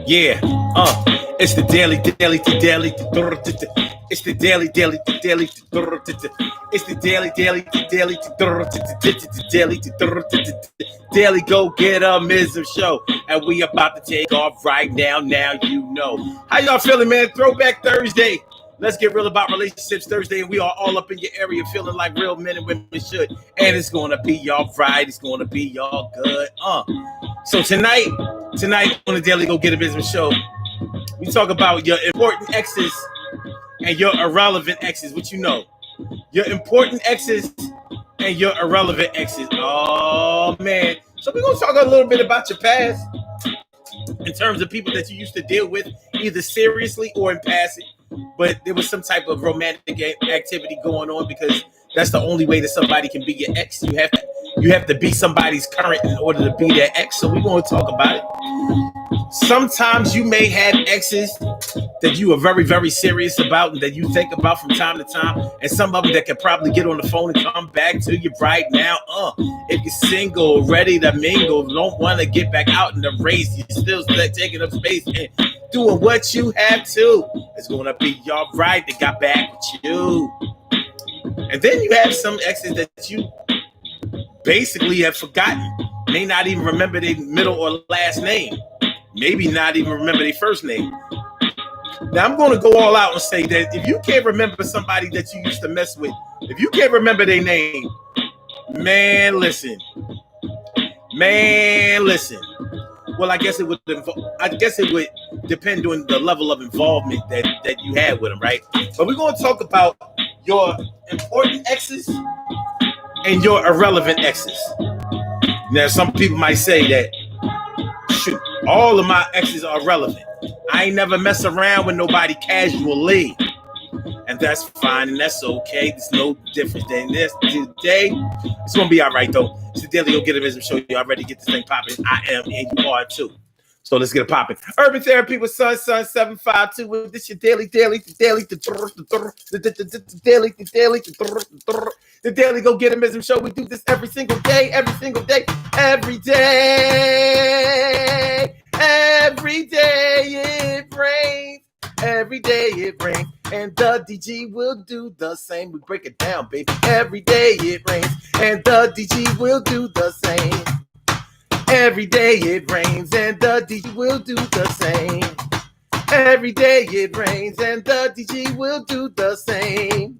Yeah, it's the daily, it's the daily, it's the daily, it's the daily, daily go get a Mism show, and we about to take off right now. Now you know how y'all feeling, man. Throwback Thursday. Let's get real about relationships Thursday, and we are all up in your area feeling like real men and women should. And it's gonna be y'all right. It's gonna be y'all good. So tonight on the Daily Go Get a Business show, we talk about your important exes and your irrelevant exes. What you know? Your important exes and your irrelevant exes. Oh man. So we're gonna talk a little bit about your past in terms of people that you used to deal with, either seriously or in passing. But there was some type of romantic activity going on, because that's the only way that somebody can be your ex. You have to be somebody's current in order to be their ex. So we're going to talk about it. Sometimes you may have exes that you are very, very serious about and that you think about from time to time, and some of them that can probably get on the phone and come back to you right now. If you're single, ready to mingle, don't want to get back out in the race, you're still taking up space and doing what you have to. It's going to be y'all right. They got back with you. And then you have some exes that you basically have forgotten. May not even remember their middle or last name. Maybe not even remember their first name. Now, I'm going to go all out and say that if you can't remember somebody that you used to mess with, if you can't remember their name, man, listen. Well, I guess it would depend on the level of involvement that you had with them, right? But we're going to talk about your important exes and your irrelevant exes. Now, some people might say that, shoot, all of my exes are relevant. I ain't never mess around with nobody casually. And that's fine, and that's okay. There's no difference than this. Today, it's going to be all right, though. It's the Daily Go Get a Business show. Y'all ready to get this thing popping? I am, and you are, too. So let's get it popping. Urban Therapy with Sun 752. This your daily, the Daily Go Get a Business show. We do this every single day. Every day it rains, and the DG will do the same. We break it down, baby. Every day it rains, and the DG will do the same. Every day it rains, and the DG will do the same. Every day it rains, and the DG will do the same.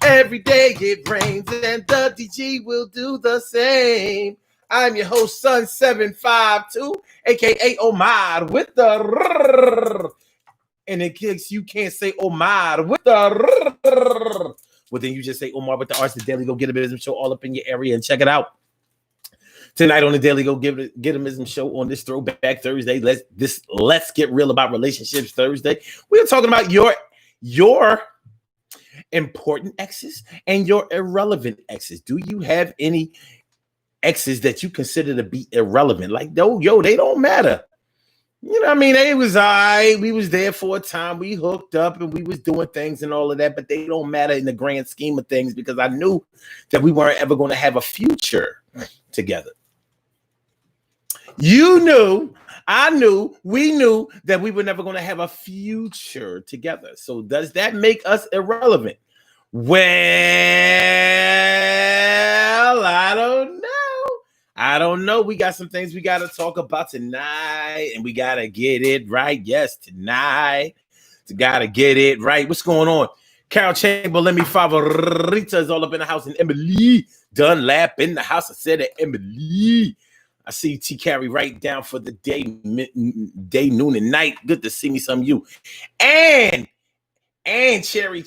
Every day it rains, and the DG will do the same. I'm your host, Sun 752, aka Omar, with the and in case you can't say Omar with the well, then you just say Omar with the Arts. The Daily Go Get a Business show all up in your area, and check it out. Tonight on the Daily Go Get a Business show on this Throwback Thursday. Let's get real about relationships Thursday. We're talking about your important exes and your irrelevant exes. Do you have any exes that you consider to be irrelevant? Like, they don't matter. You know what I mean? It was all right. We was there for a time. We hooked up and we was doing things and all of that, but they don't matter in the grand scheme of things, because I knew that we weren't ever going to have a future together. You knew, I knew, we knew that we were never going to have a future together. So does that make us irrelevant? Well, I don't know. We got some things we got to talk about tonight, and we got to get it right. Yes, tonight. We got to get it right. What's going on? Carol Chamberlain, mi favorita, is all up in the house, and Emily Dunlap in the house. I said it, Emily. I see T. Carey right down for the day, noon, and night. Good to see me, some of you. And Cherry,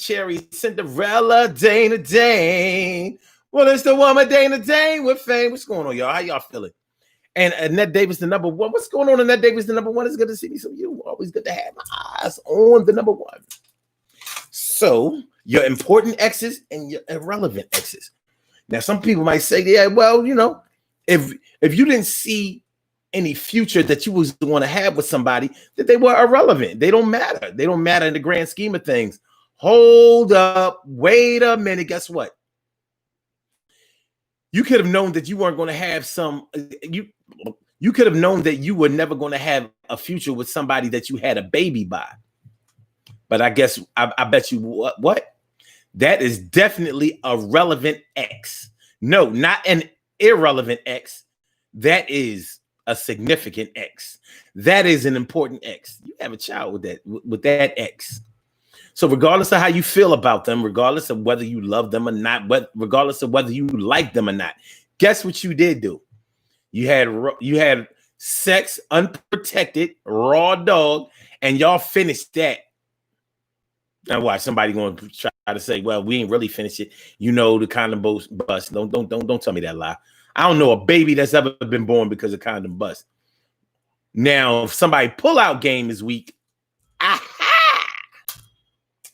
Cinderella, Dana Dane. Well, it's the woman Dana Dane with fame. What's going on, y'all? How y'all feeling? And Annette Davis, the number one. What's going on, Annette Davis, the number one? It's good to see me, some of you. Always good to have my eyes on the number one. So, your important exes and your irrelevant exes. Now, some people might say, yeah, well, you know, if you didn't see any future that you was going to have with somebody, that they were irrelevant. They don't matter. They don't matter in the grand scheme of things. Hold up. Wait a minute. Guess what? You could have known that you weren't going to have You could have known that you were never going to have a future with somebody that you had a baby by. But I guess I bet you what? That is definitely a relevant ex. No, not an irrelevant ex. That is a significant ex. That is an important ex. You have a child with that ex. So regardless of how you feel about them, regardless of whether you love them or not, but regardless of whether you like them or not, guess what you did do? You had sex unprotected, raw dog, and y'all finished that. Now watch somebody going to try to say, "Well, we ain't really finished it." You know, the condom bust. Don't tell me that lie. I don't know a baby that's ever been born because of condom bust. Now, if somebody pull out game is weak, aha!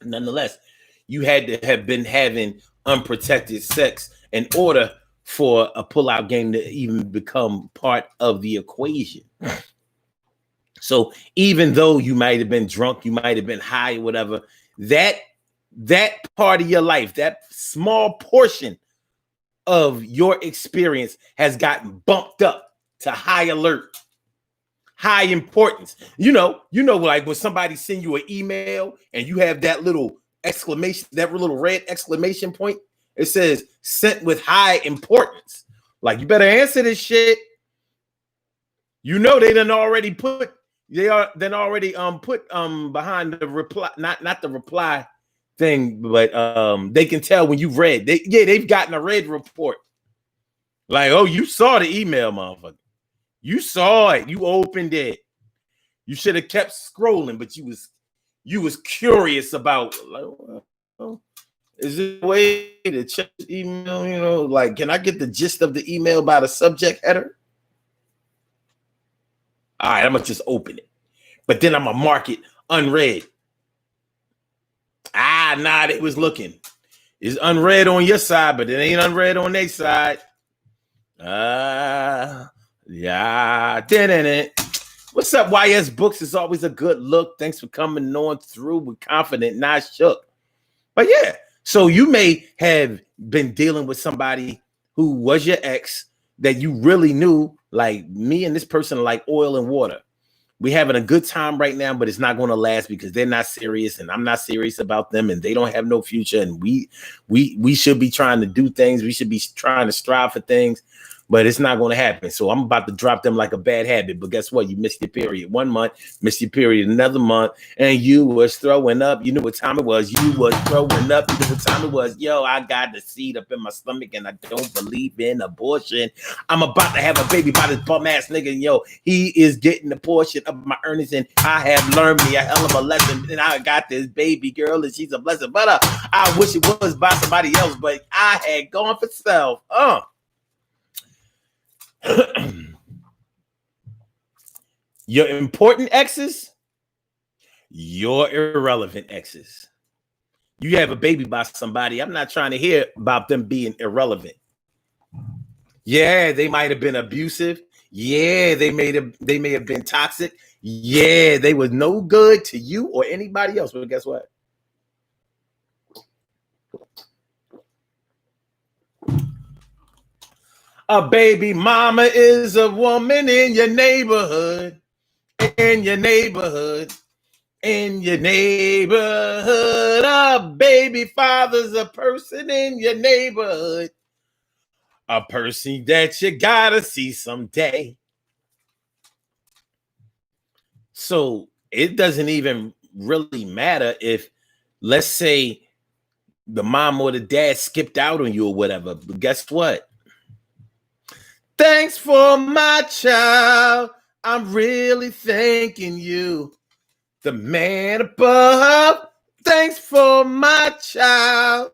Nonetheless, you had to have been having unprotected sex in order for a pull-out game to even become part of the equation. So even though you might have been drunk, you might have been high or whatever, that part of your life, that small portion of your experience has gotten bumped up to high alert, high importance. You know, like when somebody send you an email and you have that little exclamation, that little red exclamation point, it says sent with high importance. Like, you better answer this shit. You know, they done already put behind the reply, not the reply thing, but they can tell when you've read. They've gotten a red report. Like, oh, you saw the email, motherfucker. You saw it. You opened it. You should have kept scrolling, but you was curious about, like, well, is there a way to check the email? You know, like, can I get the gist of the email by the subject header? All right, I'm gonna just open it, but then I'm gonna mark it unread. Nah, they was looking. It's unread on your side, but it ain't unread on their side. Yeah, didn't it? What's up, YS Books? It's always a good look. Thanks for coming on through. We're confident, not shook. But yeah, so you may have been dealing with somebody who was your ex that you really knew, like me and this person, like oil and water. We having a good time right now, but it's not going to last because they're not serious, and I'm not serious about them, and they don't have no future. And we should be trying to do things. We should be trying to strive for things, but it's not going to happen. So I'm about to drop them like a bad habit. But guess what? You missed your period 1 month, missed your period another month, and you was throwing up. You knew what time it was. You was throwing up. You knew what time it was. Yo, I got the seed up in my stomach, and I don't believe in abortion. I'm about to have a baby by this bum ass nigga. And yo, he is getting the portion of my earnings, and I have learned me a hell of a lesson. And I got this baby girl, and she's a blessing. But I wish it was by somebody else, but I had gone for self. Your important exes, your irrelevant exes. You have a baby by somebody. I'm not trying to hear about them being irrelevant. Yeah, they might have been abusive. Yeah, they may have been toxic. Yeah, they were no good to you or anybody else. But guess what? A baby mama is a woman in your neighborhood, in your neighborhood, in your neighborhood. A baby father's a person in your neighborhood, a person that you gotta see someday. So it doesn't even really matter if, let's say, the mom or the dad skipped out on you or whatever. But guess what? Thanks for my child. I'm really thanking you. The man above. Thanks for my child.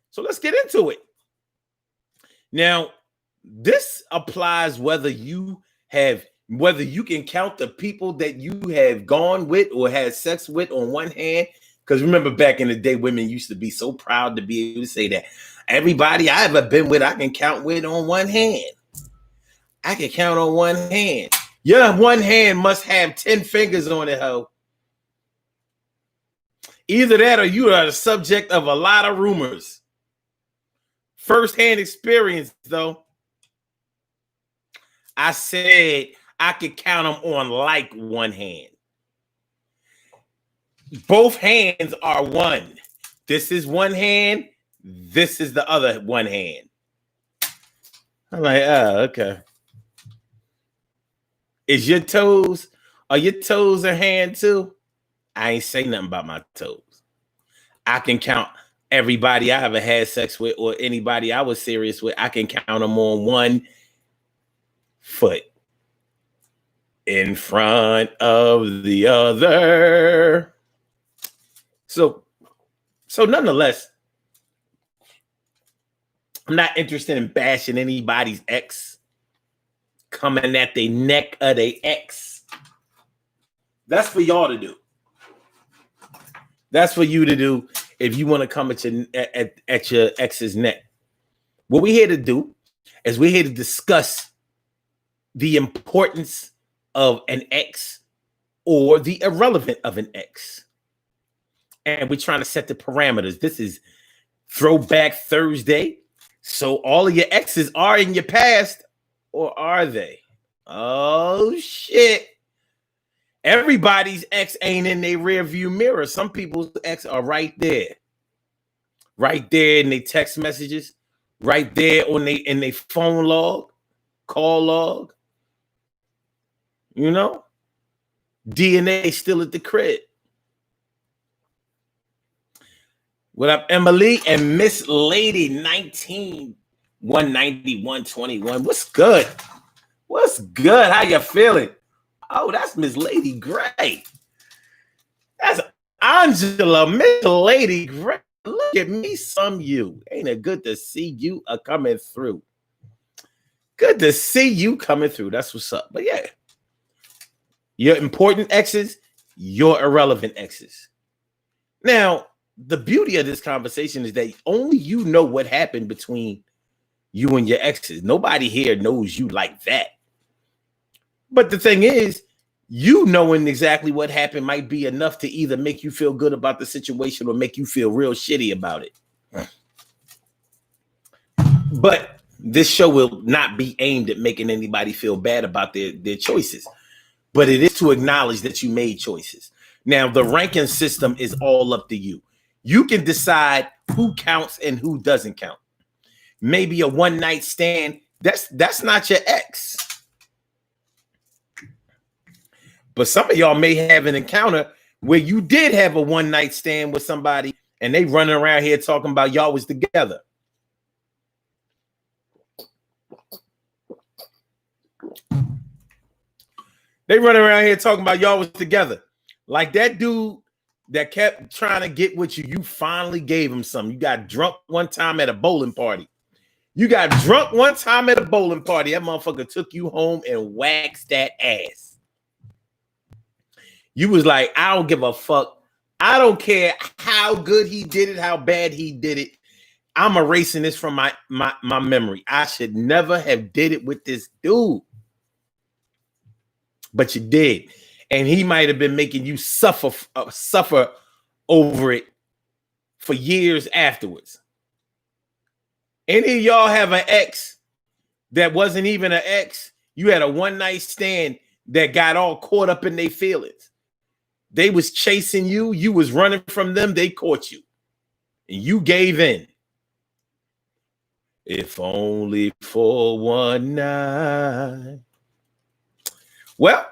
So let's get into it. Now, this applies whether you can count the people that you have gone with or had sex with on one hand. Because remember, back in the day, women used to be so proud to be able to say that everybody I ever been with, I can count with on one hand. I can count on one hand. Your one hand must have 10 fingers on it, ho. Either that or you are the subject of a lot of rumors. First-hand experience, though. I said I could count them on like one hand. Both hands are one. This is one hand. This is the other one hand. I'm like, oh, okay. Are your toes a hand too? I ain't say nothing about my toes. I can count everybody I ever had sex with or anybody I was serious with. I can count them on one foot in front of the other. So nonetheless, I'm not interested in bashing anybody's ex, coming at the neck of their ex. That's for y'all to do. That's for you to do if you want to come at your ex's neck. What we're here to do is we're here to discuss the importance of an ex or the irrelevant of an ex. And we're trying to set the parameters. This is Throwback Thursday. So all of your exes are in your past, or are they? Oh, shit. Everybody's ex ain't in their rear view mirror. Some people's ex are right there. Right there in their text messages. Right there in their phone log, call log. You know? DNA still at the crib. What up, Emily and Miss Lady 19121? What's good? What's good? How you feeling? Oh, that's Miss Lady Gray. That's Angela, Miss Lady Gray. Look at me, some you. Ain't it good to see you coming through? Good to see you coming through. That's what's up. But yeah, your important exes, your irrelevant exes. Now, the beauty of this conversation is that only you know what happened between you and your exes. Nobody here knows you like that. But the thing is, you knowing exactly what happened might be enough to either make you feel good about the situation or make you feel real shitty about it. But this show will not be aimed at making anybody feel bad about their choices. But it is to acknowledge that you made choices. Now, the ranking system is all up to you. You can decide who counts and who doesn't count. Maybe a one-night stand, that's not your ex. But some of y'all may have an encounter where you did have a one-night stand with somebody and they running around here talking about y'all was together. They running around here talking about y'all was together. Like that dude that kept trying to get with you, you finally gave him some. You got drunk one time at a bowling party. That motherfucker took you home and waxed that ass. You was like, I don't give a fuck. I don't care how good he did it, how bad he did it. I'm erasing this from my memory. I should never have did it with this dude. But you did. And he might have been making you suffer over it for years afterwards. Any of y'all have an ex that wasn't even an ex? You had a one-night stand that got all caught up in their feelings. They was chasing you. You was running from them. They caught you. And you gave in. If only for one night. Well,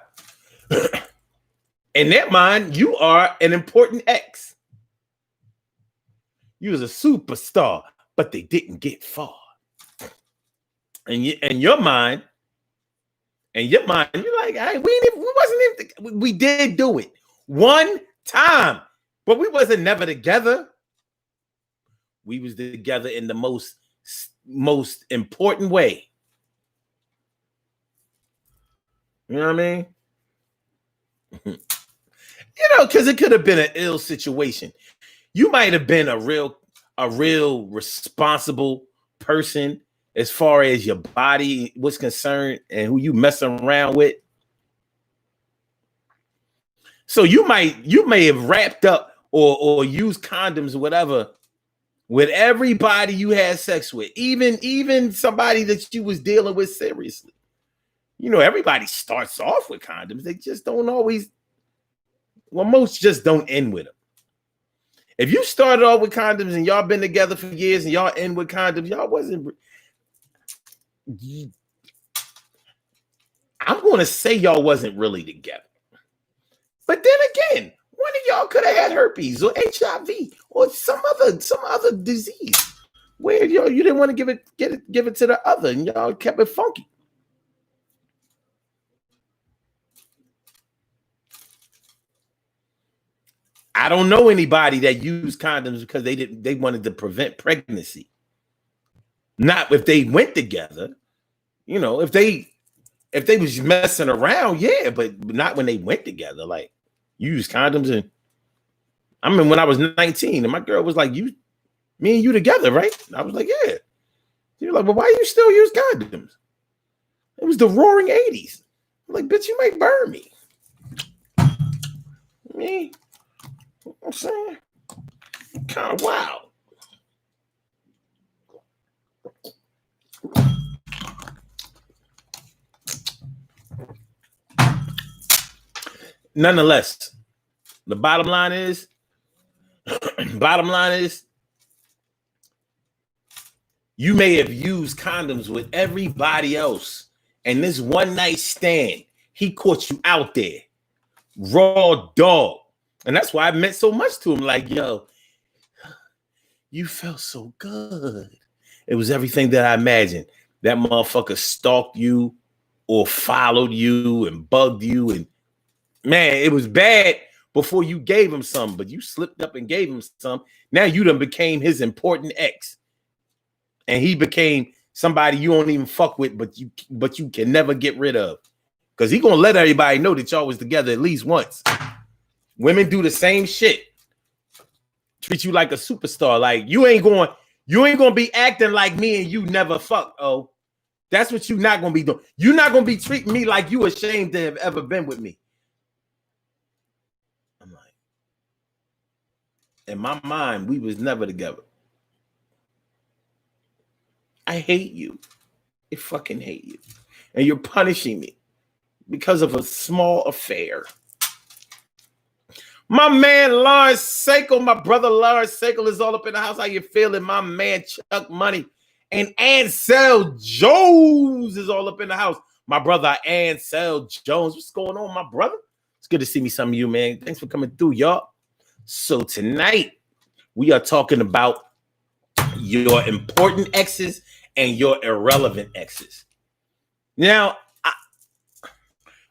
in their mind, you are an important ex. You was a superstar, but they didn't get far. And in your mind, you're like, hey, we did do it one time, but we wasn't never together. We was together in the most important way. You know what I mean? Because it could have been an ill situation. You might have been a real responsible person as far as your body was concerned and who you messing around with. So you may have wrapped up or used condoms or whatever with everybody you had sex with, even somebody that you was dealing with seriously. You know, everybody starts off with condoms. They just don't always, well, most just don't end with them. If you started off with condoms and y'all been together for years and y'all end with condoms, y'all wasn't, I'm going to say y'all wasn't really together. But then again, one of y'all could have had herpes or HIV or some other disease where you didn't want to give it to the other and y'all kept it funky. I don't know anybody that used condoms because they wanted to prevent pregnancy. Not if they went together. You know, if they was messing around, yeah, but not when they went together. Like, use condoms. And I remember when I was 19 and my girl was like, me and you together, right? And I was like, yeah. She was like, well, why you still use condoms? It was the roaring 80s. I'm like, bitch, you might burn me. Me? I'm saying, kind of wild. Nonetheless, the bottom line is, you may have used condoms with everybody else, and this one night stand, he caught you out there, raw dog. And that's why I meant so much to him. Like, yo, you felt so good. It was everything that I imagined. That motherfucker stalked you or followed you and bugged you. And man, it was bad before you gave him some, but you slipped up and gave him some. Now you done became his important ex. And he became somebody you don't even fuck with, but you can never get rid of. Because he gonna let everybody know that y'all was together at least once. Women do the same shit. Treat you like a superstar. Like, you ain't gonna be acting like me and you never fucked. Oh, that's what you're not gonna be doing. You're not gonna be treating me like you ashamed to have ever been with me. I'm like, in my mind, we was never together. I hate you. I fucking hate you. And you're punishing me because of a small affair. My man Lawrence Sakel, my brother Lawrence Sakel is all up in the house. How you feeling? My man Chuck Money and Ansel Jones is all up in the house. My brother Ansel Jones. What's going on, my brother? It's good to see me, some of you, man. Thanks for coming through, y'all. So tonight, we are talking about your important exes and your irrelevant exes. Now,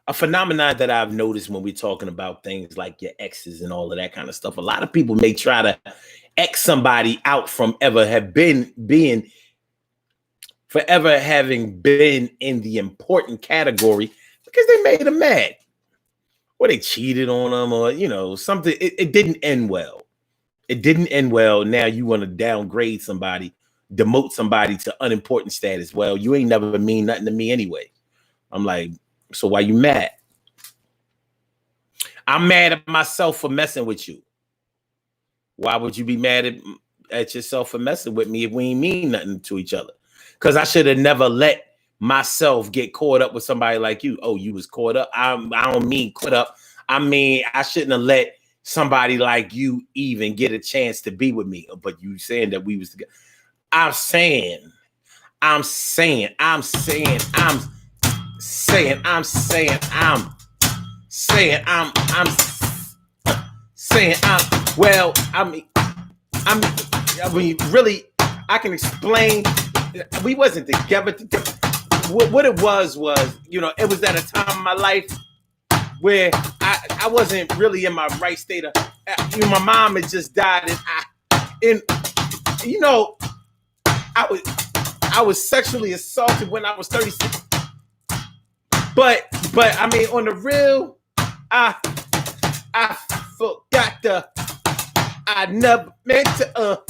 a phenomenon that I've noticed when we're talking about things like your exes and all of that kind of stuff, a lot of people may try to X somebody out from having been in the important category because they made them mad or they cheated on them or, you know, something. It didn't end well. It didn't end well. Now you want to downgrade somebody, demote somebody to unimportant status. Well, you ain't never mean nothing to me anyway. I'm like, so why you mad? I'm mad at myself for messing with you. Why would you be mad at yourself for messing with me if we ain't mean nothing to each other? Because I should have never let myself get caught up with somebody like you. Oh, you was caught up. I don't mean caught up. I mean, I shouldn't have let somebody like you even get a chance to be with me. But you saying that we was together. I'm saying I'm really, I can explain. We wasn't together. What it was, you know, it was at a time in my life where I wasn't really in my right state of, you know, my mom had just died and you know, I was sexually assaulted when I was 36. But I mean, on the real, I forgot I never meant to,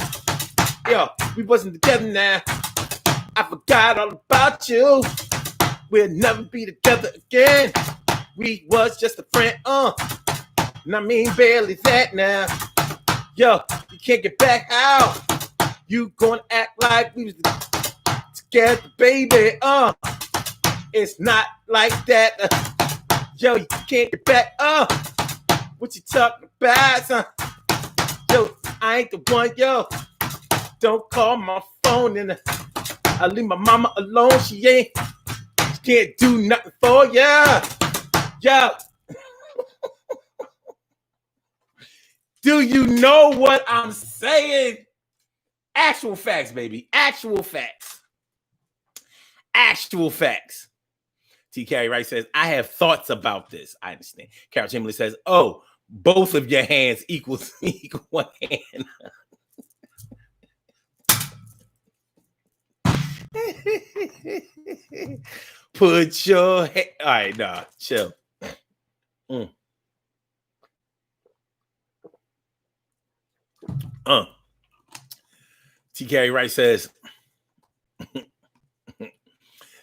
yo, we wasn't together now. I forgot all about you. We'll never be together again. We was just a friend, and I mean barely that now. Yo, you can't get back out. You gonna act like we was together, baby. It's not like that. Yo, you can't get back. What you talking about, son? Yo, I ain't the one, yo. Don't call my phone and I leave my mama alone. She can't do nothing for ya. Yo. Do you know what I'm saying? Actual facts, baby. Actual facts. Actual facts. T. Carey Wright says, I have thoughts about this. I understand. Carol Chamberlain says, oh, both of your hands equals equal one hand. Put your head. All right, nah, chill. T. Carey Wright says,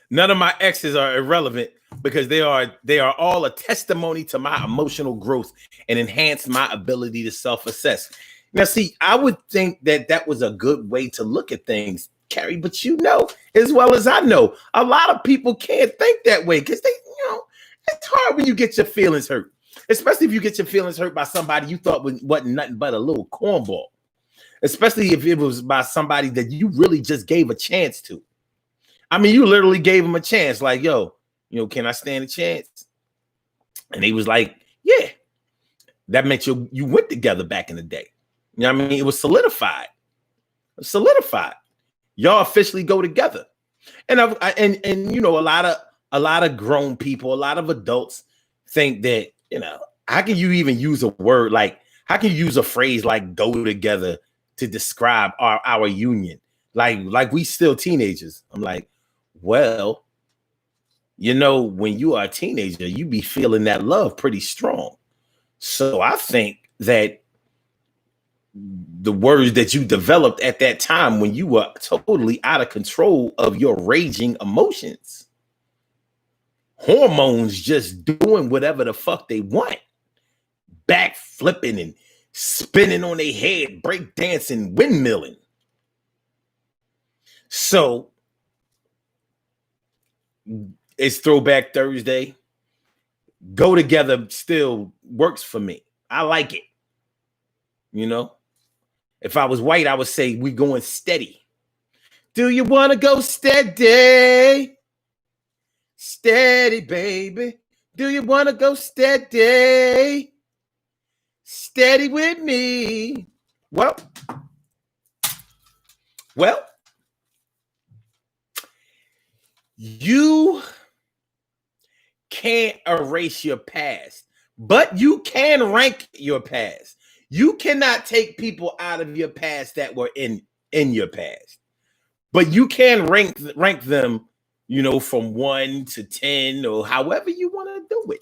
none of my exes are irrelevant because they are all a testimony to my emotional growth and enhance my ability to self-assess. Now, see, I would think that was a good way to look at things, Carrie, but you know, as well as I know, a lot of people can't think that way because it's hard when you get your feelings hurt, especially if you get your feelings hurt by somebody you thought wasn't nothing but a little cornball, especially if it was by somebody that you really just gave a chance to. I mean, you literally gave him a chance, like, yo, can I stand a chance? And he was like, yeah. That meant you went together back in the day. You know what I mean? It was solidified. Y'all officially go together. And a lot of grown people, a lot of adults think that, how can you even use a word like, how can you use a phrase like go together to describe our union? Like we still teenagers. I'm like, well, when you are a teenager, you be feeling that love pretty strong. So I think that the words that you developed at that time when you were totally out of control of your raging emotions, hormones just doing whatever the fuck they want, back flipping and spinning on their head, break dancing, windmilling. So it's Throwback Thursday. Go together still works for me. I like it. If I was white, I would say we going steady. Do you want to go steady? Steady, baby. Do you want to go steady? Steady with me. Well, you can't erase your past, but you can rank your past. You cannot take people out of your past that were in your past, but you can rank them, from 1 to 10 or however you want to do it.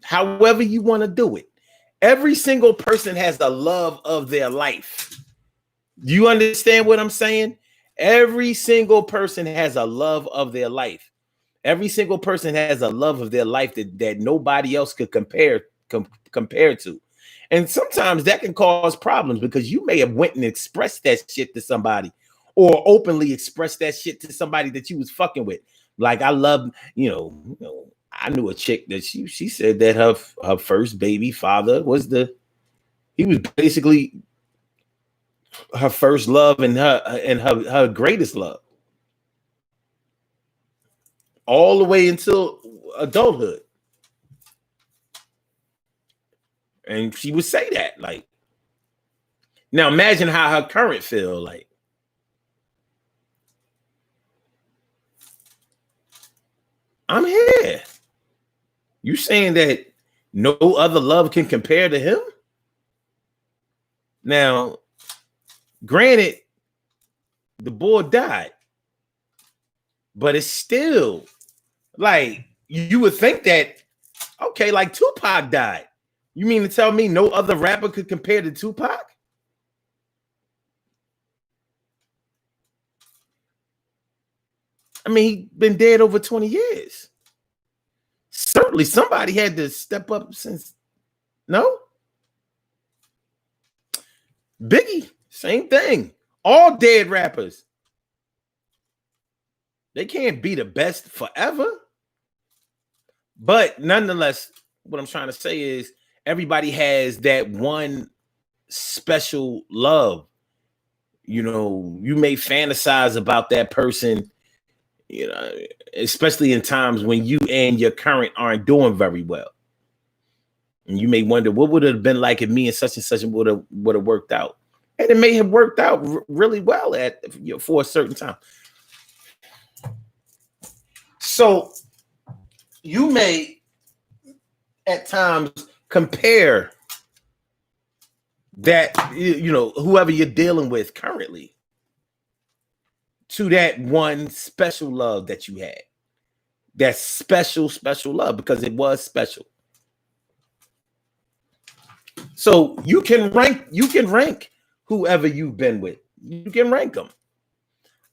However you want to do it. Every single person has the love of their life. Do you understand what I'm saying? Every single person has a love of their life. Every single person has a love of their life that nobody else could compare to. And sometimes that can cause problems because you may have went and expressed that shit to somebody or openly expressed that shit to somebody that you was fucking with. Like I love, I knew a chick that she said that her first baby father was he was basically her first love and her greatest love. All the way until adulthood. And she would say that, like, now imagine how her current feel like. I'm here. You saying that no other love can compare to him? Now, granted, the boy died, but it's still like you would think that, okay, like Tupac died. You mean to tell me no other rapper could compare to Tupac? I mean, he's been dead over 20 years. Certainly somebody had to step up since. No? Biggie Same thing. All dead rappers. They can't be the best forever. But nonetheless, what I'm trying to say is everybody has that one special love. You know, you may fantasize about that person, you know, especially in times when you and your current aren't doing very well. And you may wonder what would it have been like if me and such would have worked out. And it may have worked out really well at, you know, for a certain time. So you may at times compare that, you know, whoever you're dealing with currently to that one special love that you had. That special love, because it was special. So you can rank whoever you've been with. You can rank them.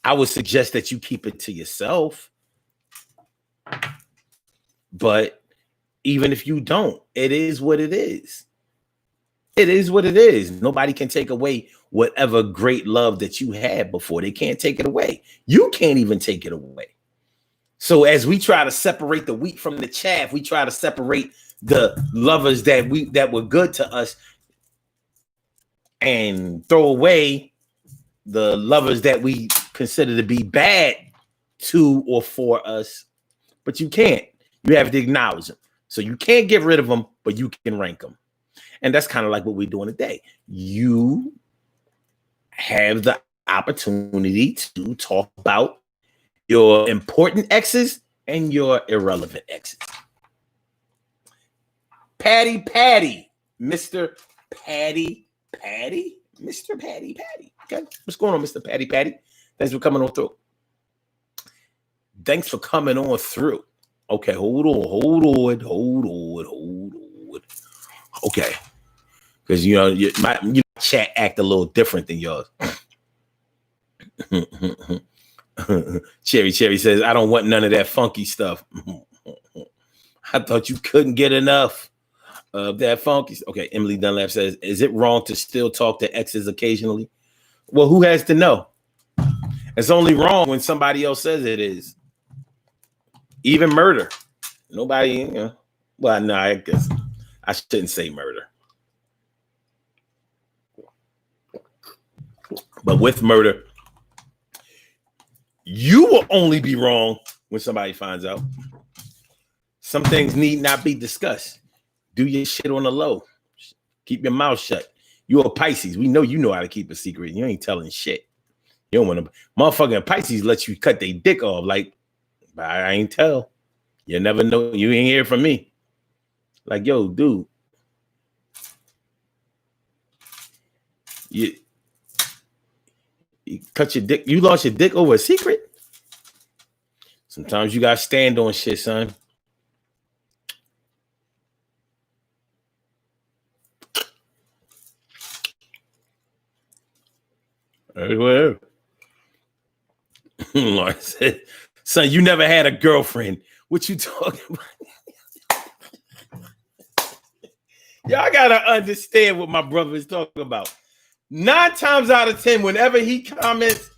I would suggest that you keep it to yourself. But even if you don't, it is what it is. It is what it is. Nobody can take away whatever great love that you had before. They can't take it away. You can't even take it away. So as we try to separate the wheat from the chaff, we try to separate the lovers that were good to us and throw away the lovers that we consider to be bad to or for us. But you can't. You have to acknowledge them. So you can't get rid of them, but you can rank them. And that's kind of like what we're doing today. You have the opportunity to talk about your important exes and your irrelevant exes. Patty, Mr. Patty, Mr. Patty. Okay, what's going on, Mr. Patty? Thanks for coming on through. Okay, hold on. Okay, because you know my chat act a little different than yours. Cherry says, I don't want none of that funky stuff. I thought you couldn't get enough of that funky. Okay, Emily Dunlap says, is it wrong to still talk to exes occasionally? Well, who has to know? It's only wrong when somebody else says it is. Even murder. Nobody, you know. Well, no, I guess I shouldn't say murder. But with murder, you will only be wrong when somebody finds out. Some things need not be discussed. Do your shit on the low. Keep your mouth shut. You're a Pisces. We know you know how to keep a secret. You ain't telling shit. You don't want to. Motherfucking Pisces let you cut their dick off. Like, but I ain't tell. You never know. You ain't hear from me. Like, yo, dude. You cut your dick. You lost your dick over a secret? Sometimes you gotta stand on shit, son. Well, Lauren said, son, you never had a girlfriend. What you talking about? Y'all gotta understand what my brother is talking about. 9 times out of 10, whenever he comments,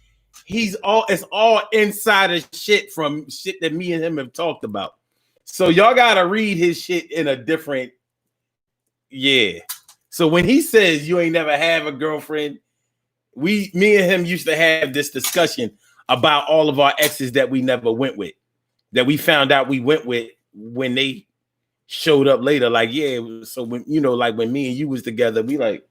it's all insider shit from shit that me and him have talked about. So y'all gotta read his shit in a different, yeah. So when he says you ain't never have a girlfriend, me and him used to have this discussion about all of our exes that we never went with, that we found out we went with when they showed up later. Like, yeah, so when, you know, like when me and you was together, we like,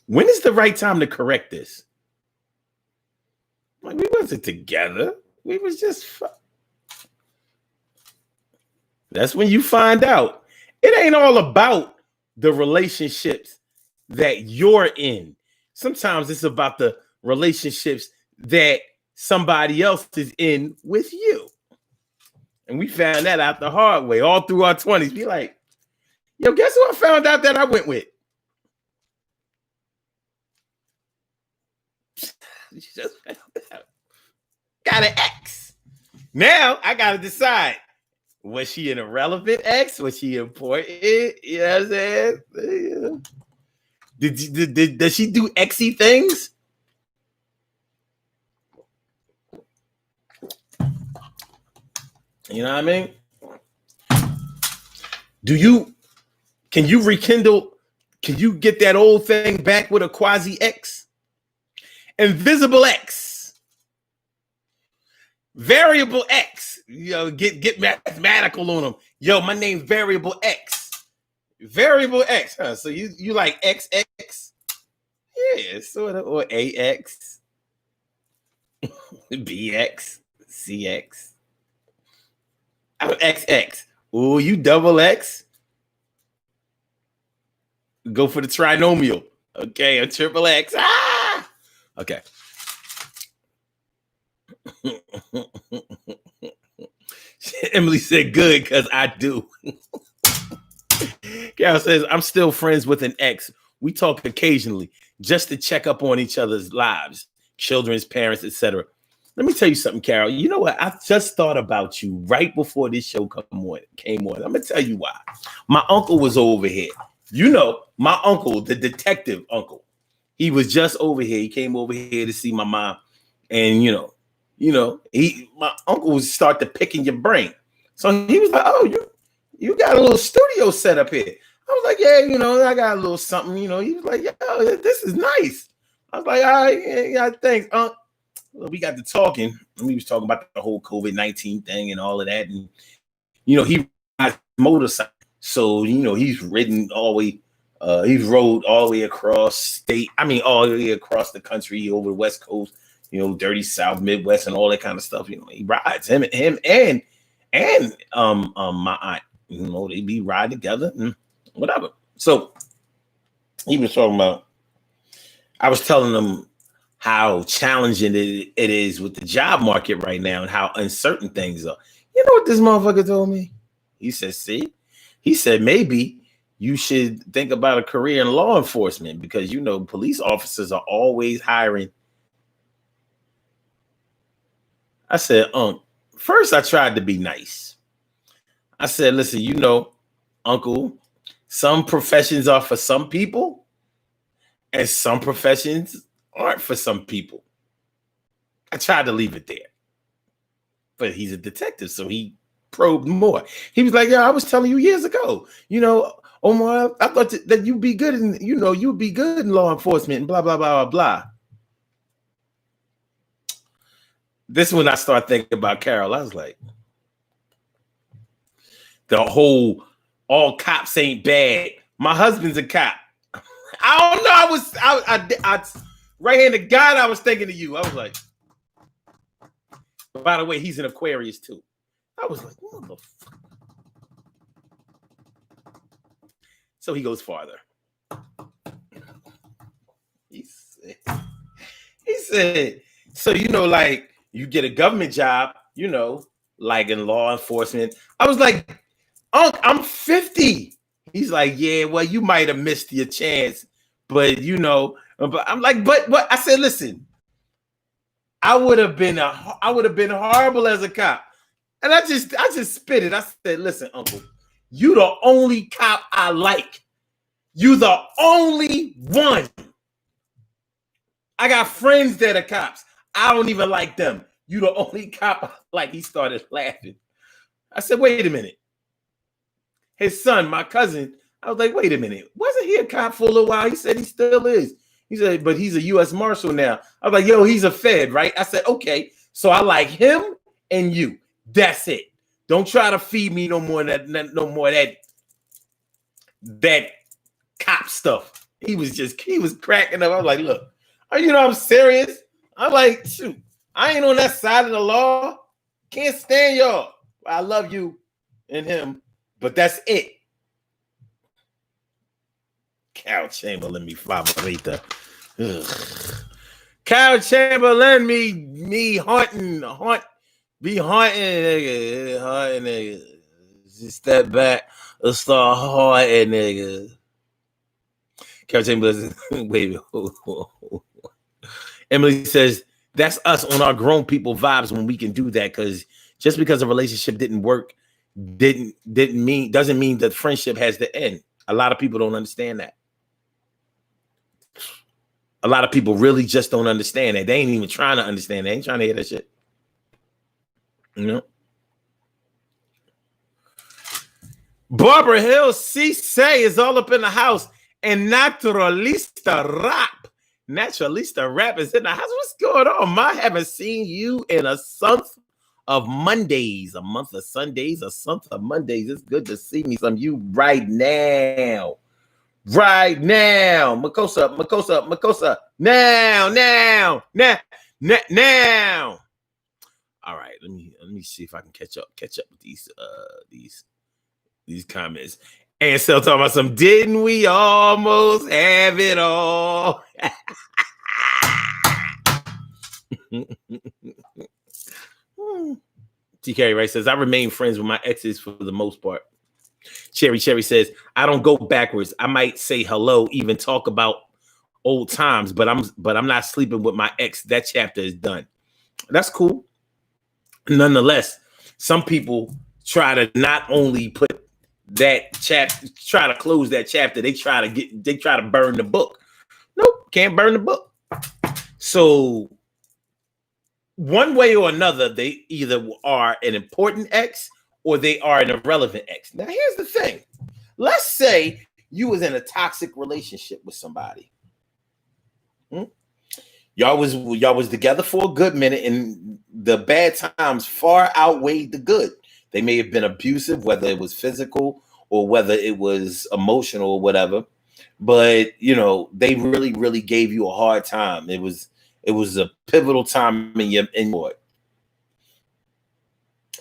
when is the right time to correct this? Like, we wasn't together. We was just That's when you find out. It ain't all about the relationships that you're in. Sometimes it's about the relationships that somebody else is in with you. And we found that out the hard way all through our 20s. Be like, yo, guess who I found out that I went with? Just found out. Got an ex. Now I gotta decide. Was she an irrelevant ex? Was she important? You know what I'm saying? Yeah. Does she do exy things? You know what I mean? Can you rekindle? Can you get that old thing back with a quasi X? Invisible X. Variable X. Get mathematical on them. Yo, my name's Variable X. Variable X. Huh? So you like XX? Yeah, sort of. Or AX. BX. CX. I'm XX. Oh, you double X? Go for the trinomial. Okay, a triple X. Ah! Okay. Emily said good because I do. Carol says, I'm still friends with an ex. We talk occasionally just to check up on each other's lives, children's parents, etc. Let me tell you something, Carol. You know what? I just thought about you right before this show came on. I'm going to tell you why. My uncle was over here. You know, my uncle, the detective uncle, he was just over here. He came over here to see my mom. And, my uncle would start to picking your brain. So he was like, oh, you got a little studio set up here. I was like, yeah, I got a little something, He was like, yo, this is nice. I was like, all right, yeah, thanks. Well, we got to talking, and we was talking about the whole COVID-19 thing and all of that. And, he rides motorcycle. So, he's ridden all the way, he's rode all the way across state. I mean, all the way across the country, over the West Coast, dirty South, Midwest, and all that kind of stuff. He rides him and my aunt. They be ride together and whatever. So he was talking about. I was telling them how challenging it is with the job market right now and how uncertain things are. You know what this motherfucker told me? He said, "See," he said, "maybe you should think about a career in law enforcement because police officers are always hiring." I said, first I tried to be nice. I said, listen, Uncle, some professions are for some people and some professions aren't for some people. I tried to leave it there. But he's a detective, so he probed more. He was like, yeah, I was telling you years ago, Omar, I thought that you'd be good in, you'd be good in law enforcement and blah, blah, blah, blah, blah. This is when I started thinking about Carol. I was like, the whole all cops ain't bad. My husband's a cop. I don't know. I right hand to God, I was thinking of you. I was like, by the way, he's an Aquarius too. I was like, what the fuck? So he goes farther. He said, so like you get a government job, like in law enforcement. I was like, Unc, I'm 50. He's like, yeah, well, you might have missed your chance, but but I'm like, but I said, listen, I would have been horrible as a cop. And I just spit it. I said, listen, Uncle, you the only cop I like. You the only one. I got friends that are cops. I don't even like them. You the only cop I like. He started laughing. I said, wait a minute. His son, my cousin, I was like, wait a minute. Wasn't he a cop for a little while? He said he still is. He said, but he's a U.S. Marshal now. I was like, yo, he's a Fed, right? I said, okay. So I like him and you. That's it. Don't try to feed me no more that cop stuff. He was cracking up. I was like, look, I'm serious. I'm like, shoot, I ain't on that side of the law. Can't stand y'all. I love you and him. But that's it. Carol Chamberlain, me favorita. Carol Chamberlain, me haunting, nigga. Just step back and start haunting, nigga. Carol Chamberlain, wait. Emily says, that's us on our grown people vibes when we can do that because Just because a relationship didn't work doesn't mean that friendship has to end. A lot of people don't understand that. A lot of people really just don't understand that. They ain't even trying to understand. They ain't trying to hear that shit. You know? Barbara Hill C-Say is all up in the house. And Naturalista Rap is in the house. What's going on? I haven't seen you in a month of Mondays, a month of Sundays, a month of Mondays. It's good to see me some you right now. Right now. Makosa. Now. All right, let me see if I can catch up with these comments. And still talking about some, didn't we almost have it all? TK Ray says, I remain friends with my exes for the most part. Cherry says, I don't go backwards. I might say hello, even talk about old times, but I'm not sleeping with my ex. That chapter is done. That's cool. Nonetheless, some people try to not only put that chapter, try to close that chapter, they try to burn the book. Nope, can't burn the book. So one way or another, they either are an important ex or they are an irrelevant ex. Now, here's the thing. Let's say you was in a toxic relationship with somebody. Y'all was together for a good minute, and the bad times far outweighed the good. They may have been abusive, whether it was physical or whether it was emotional or whatever. But they really, really gave you a hard time. It was a pivotal time in your life.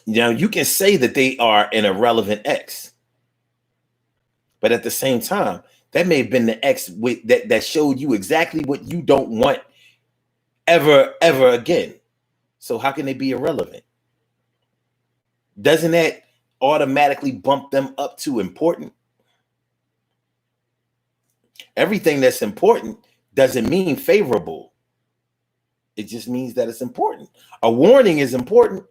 Now, you can say that they are an irrelevant ex, but at the same time, that may have been the ex that showed you exactly what you don't want ever again. So how can they be irrelevant? Doesn't that automatically bump them up to important? Everything that's important doesn't mean favorable. It just means that it's important. A warning is important.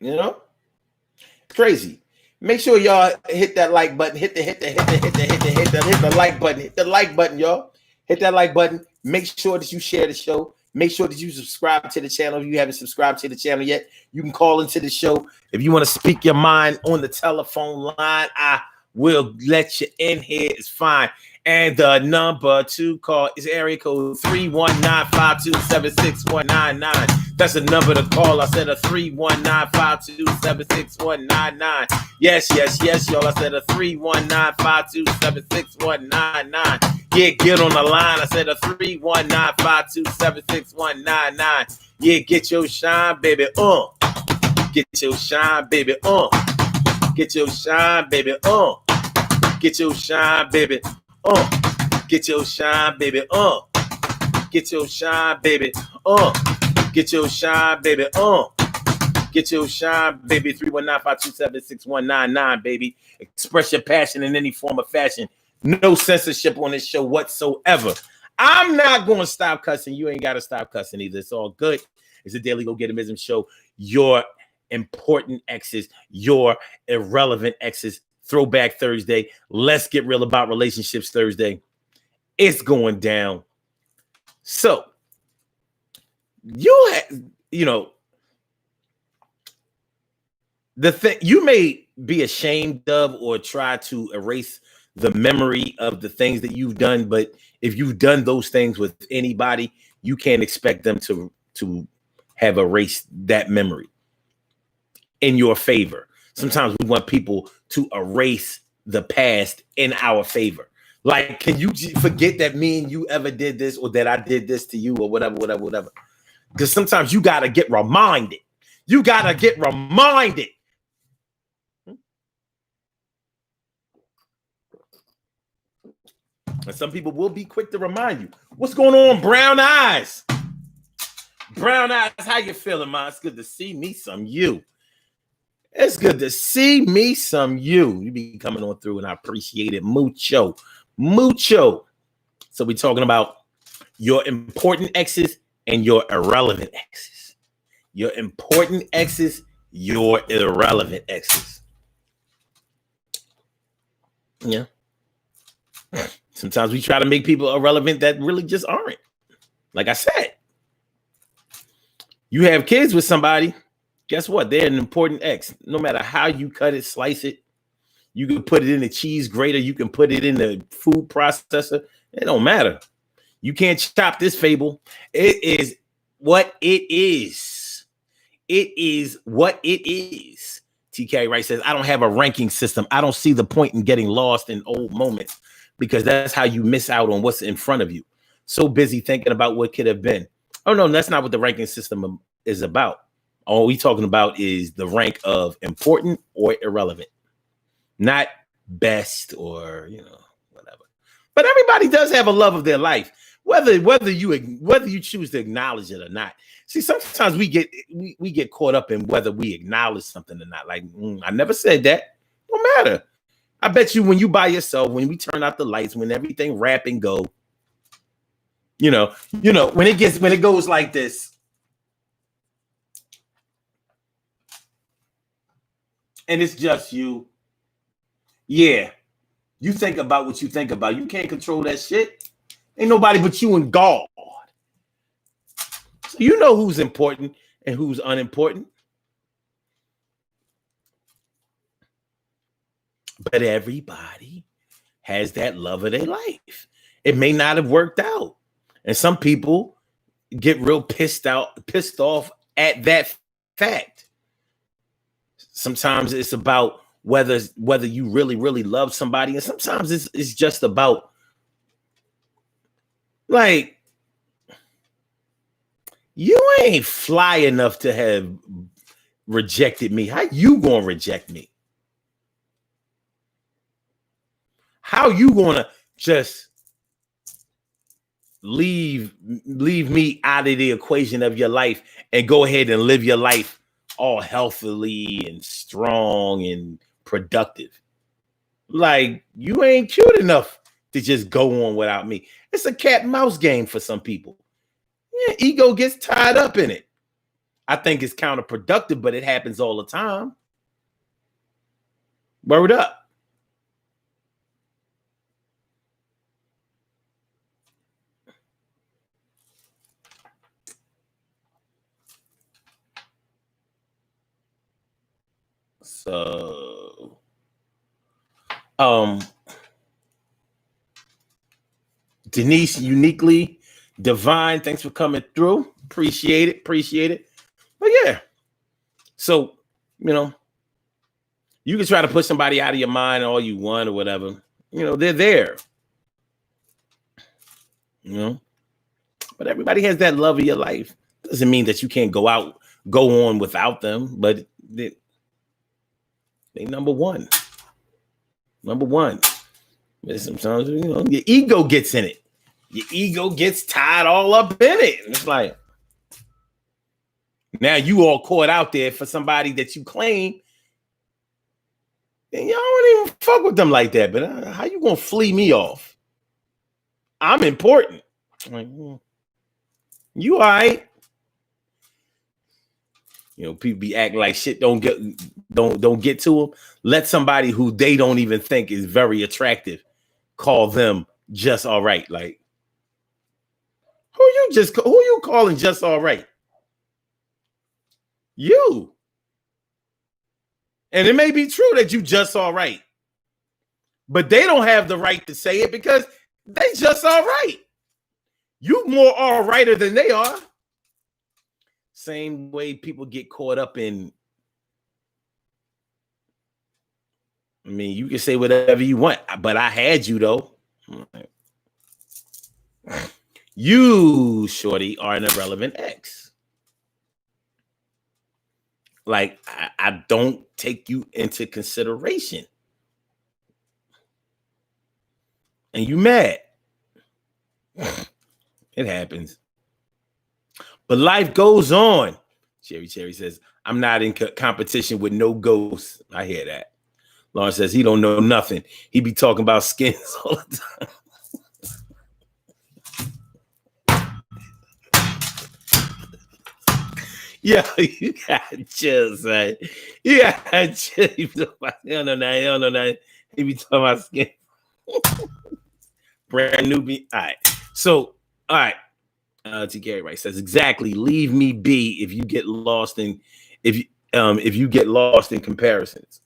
It's crazy. Make sure y'all hit that like button. Hit the like button. Hit the like button, y'all. Hit that like button. Make sure that you share the show. Make sure that you subscribe to the channel. If you haven't subscribed to the channel yet, you can call into the show. If you want to speak your mind on the telephone line, I will let you in here. It's fine. And the number to call is area code 319-527-6199. That's the number to call. I said a 319-527-6199. Yes, y'all. I said a 319-527-6199. Yeah, get on the line. I said a 319-527-6199. Yeah, get your shine, baby. Get your shine, baby. Get your shine, baby. Get your shine, baby. Get your shine, baby. Get your shine, baby. Get your shine, baby. Get your shine, baby. 319-527-6199, baby. Express your passion in any form of fashion. No censorship on this show whatsoever. I'm not going to stop cussing. You ain't got to stop cussing either. It's all good. It's a daily go-get-emism show. Your important exes, your irrelevant exes. Throwback Thursday. Let's get real about relationships Thursday. It's going down. So, the thing you may be ashamed of or try to erase the memory of the things that you've done, but if you've done those things with anybody, you can't expect them to have erased that memory in your favor. Sometimes we want people to erase the past in our favor. Like, can you forget that me and you ever did this, or that I did this to you, or whatever. Because sometimes you got to get reminded. And some people will be quick to remind you. What's going on, Brown Eyes? Brown Eyes, how you feeling, man? It's good to see me some you. It's good to see me some you. You be coming on through, and I appreciate it. Mucho. So we're talking about your important exes and your irrelevant exes. Your important exes, your irrelevant exes. Yeah. Sometimes we try to make people irrelevant that really just aren't. Like I said, you have kids with somebody, guess what? They're an important ex. No matter how you cut it, slice it, you can put it in the cheese grater, you can put it in the food processor. It don't matter. You can't chop this fable. It is what it is. It is what it is. TK Wright says, I don't have a ranking system. I don't see the point in getting lost in old moments because that's how you miss out on what's in front of you. So busy thinking about what could have been. Oh, no, that's not what the ranking system is about. All we talking about is the rank of important or irrelevant, not best or, whatever. But everybody does have a love of their life, whether you choose to acknowledge it or not. See, sometimes we get caught up in whether we acknowledge something or not. Like, I never said that. Don't matter. I bet you when you by yourself, when we turn out the lights, when everything wrap and go, when it goes like this, and it's just you. Yeah, you think about what you think about. You can't control that shit. Ain't nobody but you and God. So you know who's important and who's unimportant. But everybody has that love of their life. It may not have worked out. And some people get real pissed off at that fact. Sometimes it's about whether you really, really love somebody. And sometimes it's just about, like, you ain't fly enough to have rejected me. How you gonna reject me? How you gonna just leave me out of the equation of your life and go ahead and live your life all healthily and strong and productive? Like, you ain't cute enough to just go on without me. It's a cat and mouse game for some people. Yeah, ego gets tied up in it. I think it's counterproductive, but it happens all the time. Word up. So, Denise, uniquely divine, thanks for coming through. Appreciate it. But yeah, so, you can try to put somebody out of your mind all you want or whatever. They're there. But everybody has that love of your life. Doesn't mean that you can't go on without them, but they number one. But sometimes, your ego gets in it. Your ego gets tied all up in it. And it's like, now you all caught out there for somebody that you claim, and y'all don't even fuck with them like that. But how you gonna flee me off? I'm important. Like, you all right? People be acting like shit don't get to them. Let somebody who they don't even think is very attractive call them just all right. Like, who you calling just all right? You. And it may be true that you just all right, but they don't have the right to say it because they just all right. You more all righter than they are. Same way people get caught up in, you can say whatever you want, but I had you though. You, shorty, are an irrelevant ex. Like, I don't take you into consideration. And you mad. It happens. But life goes on. Cherry says, I'm not in competition with no ghosts. I hear that. Lawrence says he don't know nothing. He be talking about skins all the time. Yeah, you got chill, son. You got chill. You don't know that. You don't know that. He be talking about skin. Brand new. All right. So, all right. T. Gary Wright says exactly. Leave me be if you get lost in if you get lost in comparisons.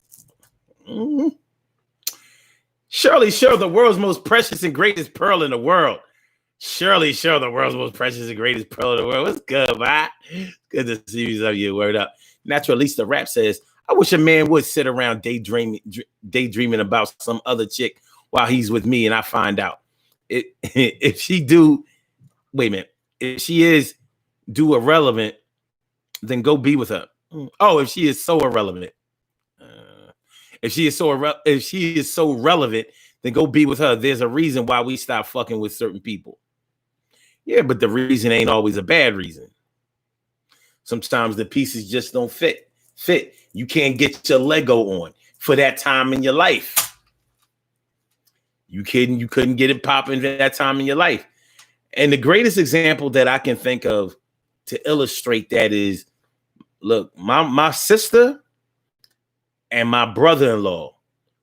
Mm-hmm. Surely, the world's most precious and greatest pearl in the world. Surely, the world's most precious and greatest pearl in the world. What's good, man? Good to see you. Some you word up. Naturalista Rap says, I wish a man would sit around daydreaming about some other chick while he's with me, and I find out. If she do, wait a minute. If she is irrelevant, then go be with her. Oh, if she is so irrelevant. If she is so relevant, then go be with her. There's a reason why we stop fucking with certain people. Yeah, but the reason ain't always a bad reason. Sometimes the pieces just don't fit. You can't get your Lego on for that time in your life. You couldn't get it popping at that time in your life. And the greatest example that I can think of to illustrate that is, look, my sister and my brother-in-law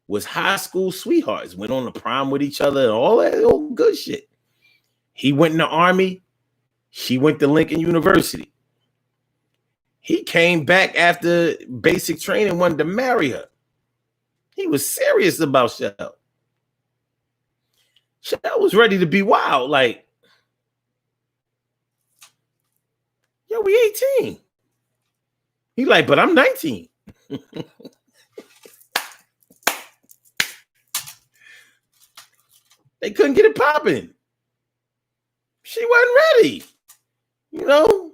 was high school sweethearts, went on the prom with each other and all that old good shit. He went in the Army. She went to Lincoln University. He came back after basic training, wanted to marry her. He was serious about Shell. Shell was ready to be wild. Like, yo, we 18. He like, but I'm 19. They couldn't get it popping. She wasn't ready. You know,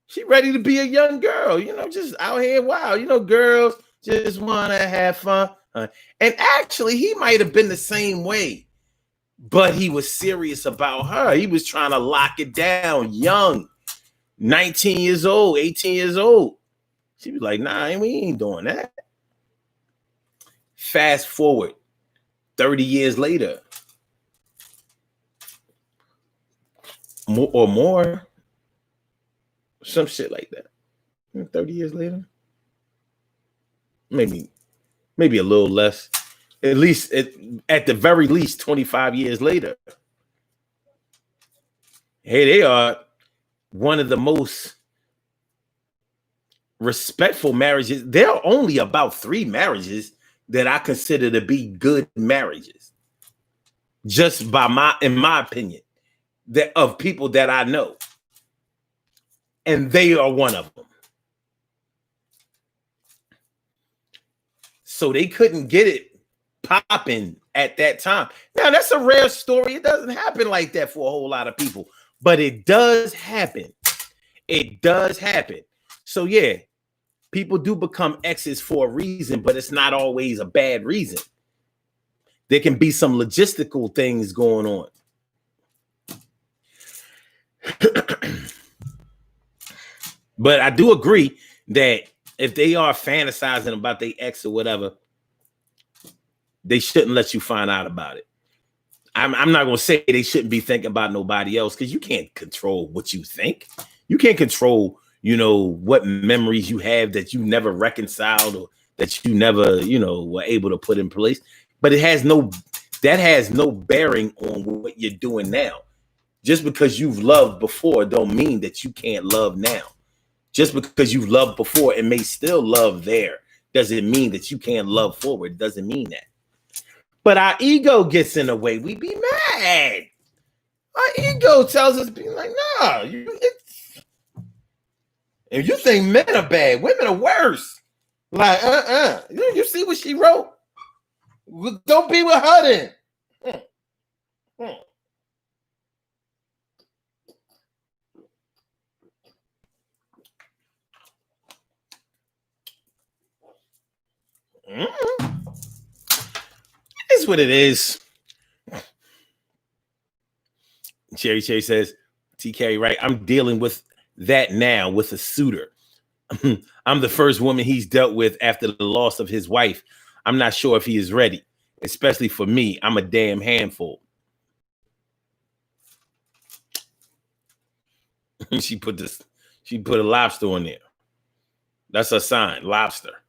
she ready to be a young girl, you know, just out here. Wow. You know, girls just want to have fun. And actually, he might have been the same way, but he was serious about her. He was trying to lock it down young, 19 years old, 18 years old. She was like, nah, we ain't doing that. Fast forward 30 years later. More, some shit like that. 30 years later, maybe a little less. At least, at the very least, 25 years later. Hey, they are one of the most respectful marriages. There are only about 3 marriages that I consider to be good marriages, just in my opinion. That of people that I know, and they are one of them. So they couldn't get it popping at that time. Now that's a rare story. It doesn't happen like that for a whole lot of people, but it does happen. It does happen. So yeah, people do become exes for a reason, but it's not always a bad reason. There can be some logistical things going on. But I do agree that if they are fantasizing about their ex or whatever, they shouldn't let you find out about it. I'm not going to say they shouldn't be thinking about nobody else, because you can't control what you think. You can't control, you know, what memories you have that you never reconciled or that you never, you know, were able to put in place. But that has no bearing on what you're doing now. Just because you've loved before don't mean that you can't love now. Just because you've loved before and may still love there doesn't mean that you can't love forward. It doesn't mean that. But our ego gets in the way. We be mad. Our ego tells us, be like, nah. If you think men are bad, women are worse. Like, You see what she wrote? Don't be with her then. It's what it is. Cherry says, TK, right? I'm dealing with that now with a suitor. I'm the first woman he's dealt with after the loss of his wife. I'm not sure if he is ready, especially for me. I'm a damn handful. She put a lobster on there. That's a sign. Lobster.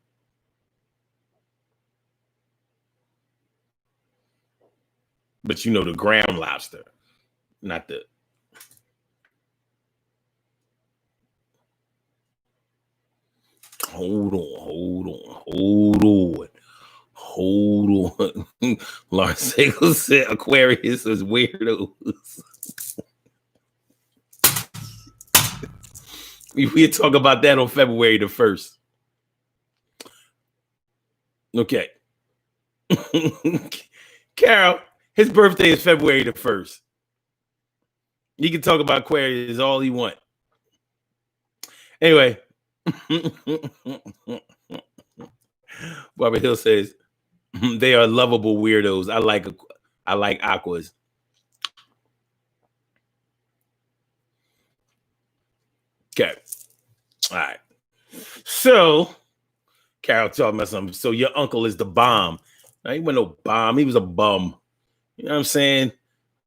But you know the ground lobster, not the. Hold on. Lars Sagal said Aquarius is weirdos. We'll talk about that on February the 1st. Okay. Carol, his birthday is February the 1st. He can talk about Aquarius all he wants. Anyway. Barbara Hill says they are lovable weirdos. I like aquas. Okay. All right. So Carol talking about something. So your uncle is the bomb. Now, he wasn't no bomb. He was a bum. You know what I'm saying?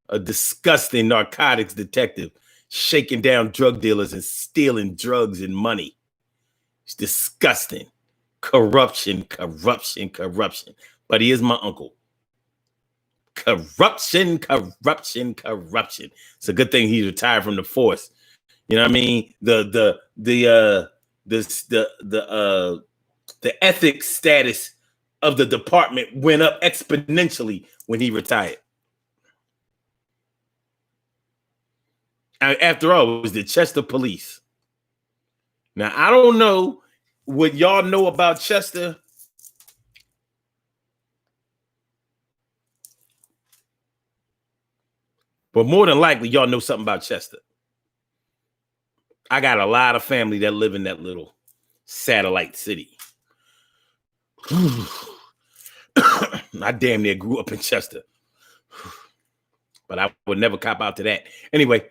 A disgusting narcotics detective shaking down drug dealers and stealing drugs and money. It's disgusting. Corruption. But he is my uncle. Corruption. It's a good thing he's retired from the force. You know what I mean? The ethics status of the department went up exponentially when he retired. After all, it was the Chester police. Now, I don't know what y'all know about Chester. But more than likely, y'all know something about Chester. I got a lot of family that live in that little satellite city. I damn near grew up in Chester. But I would never cop out to that. Anyway,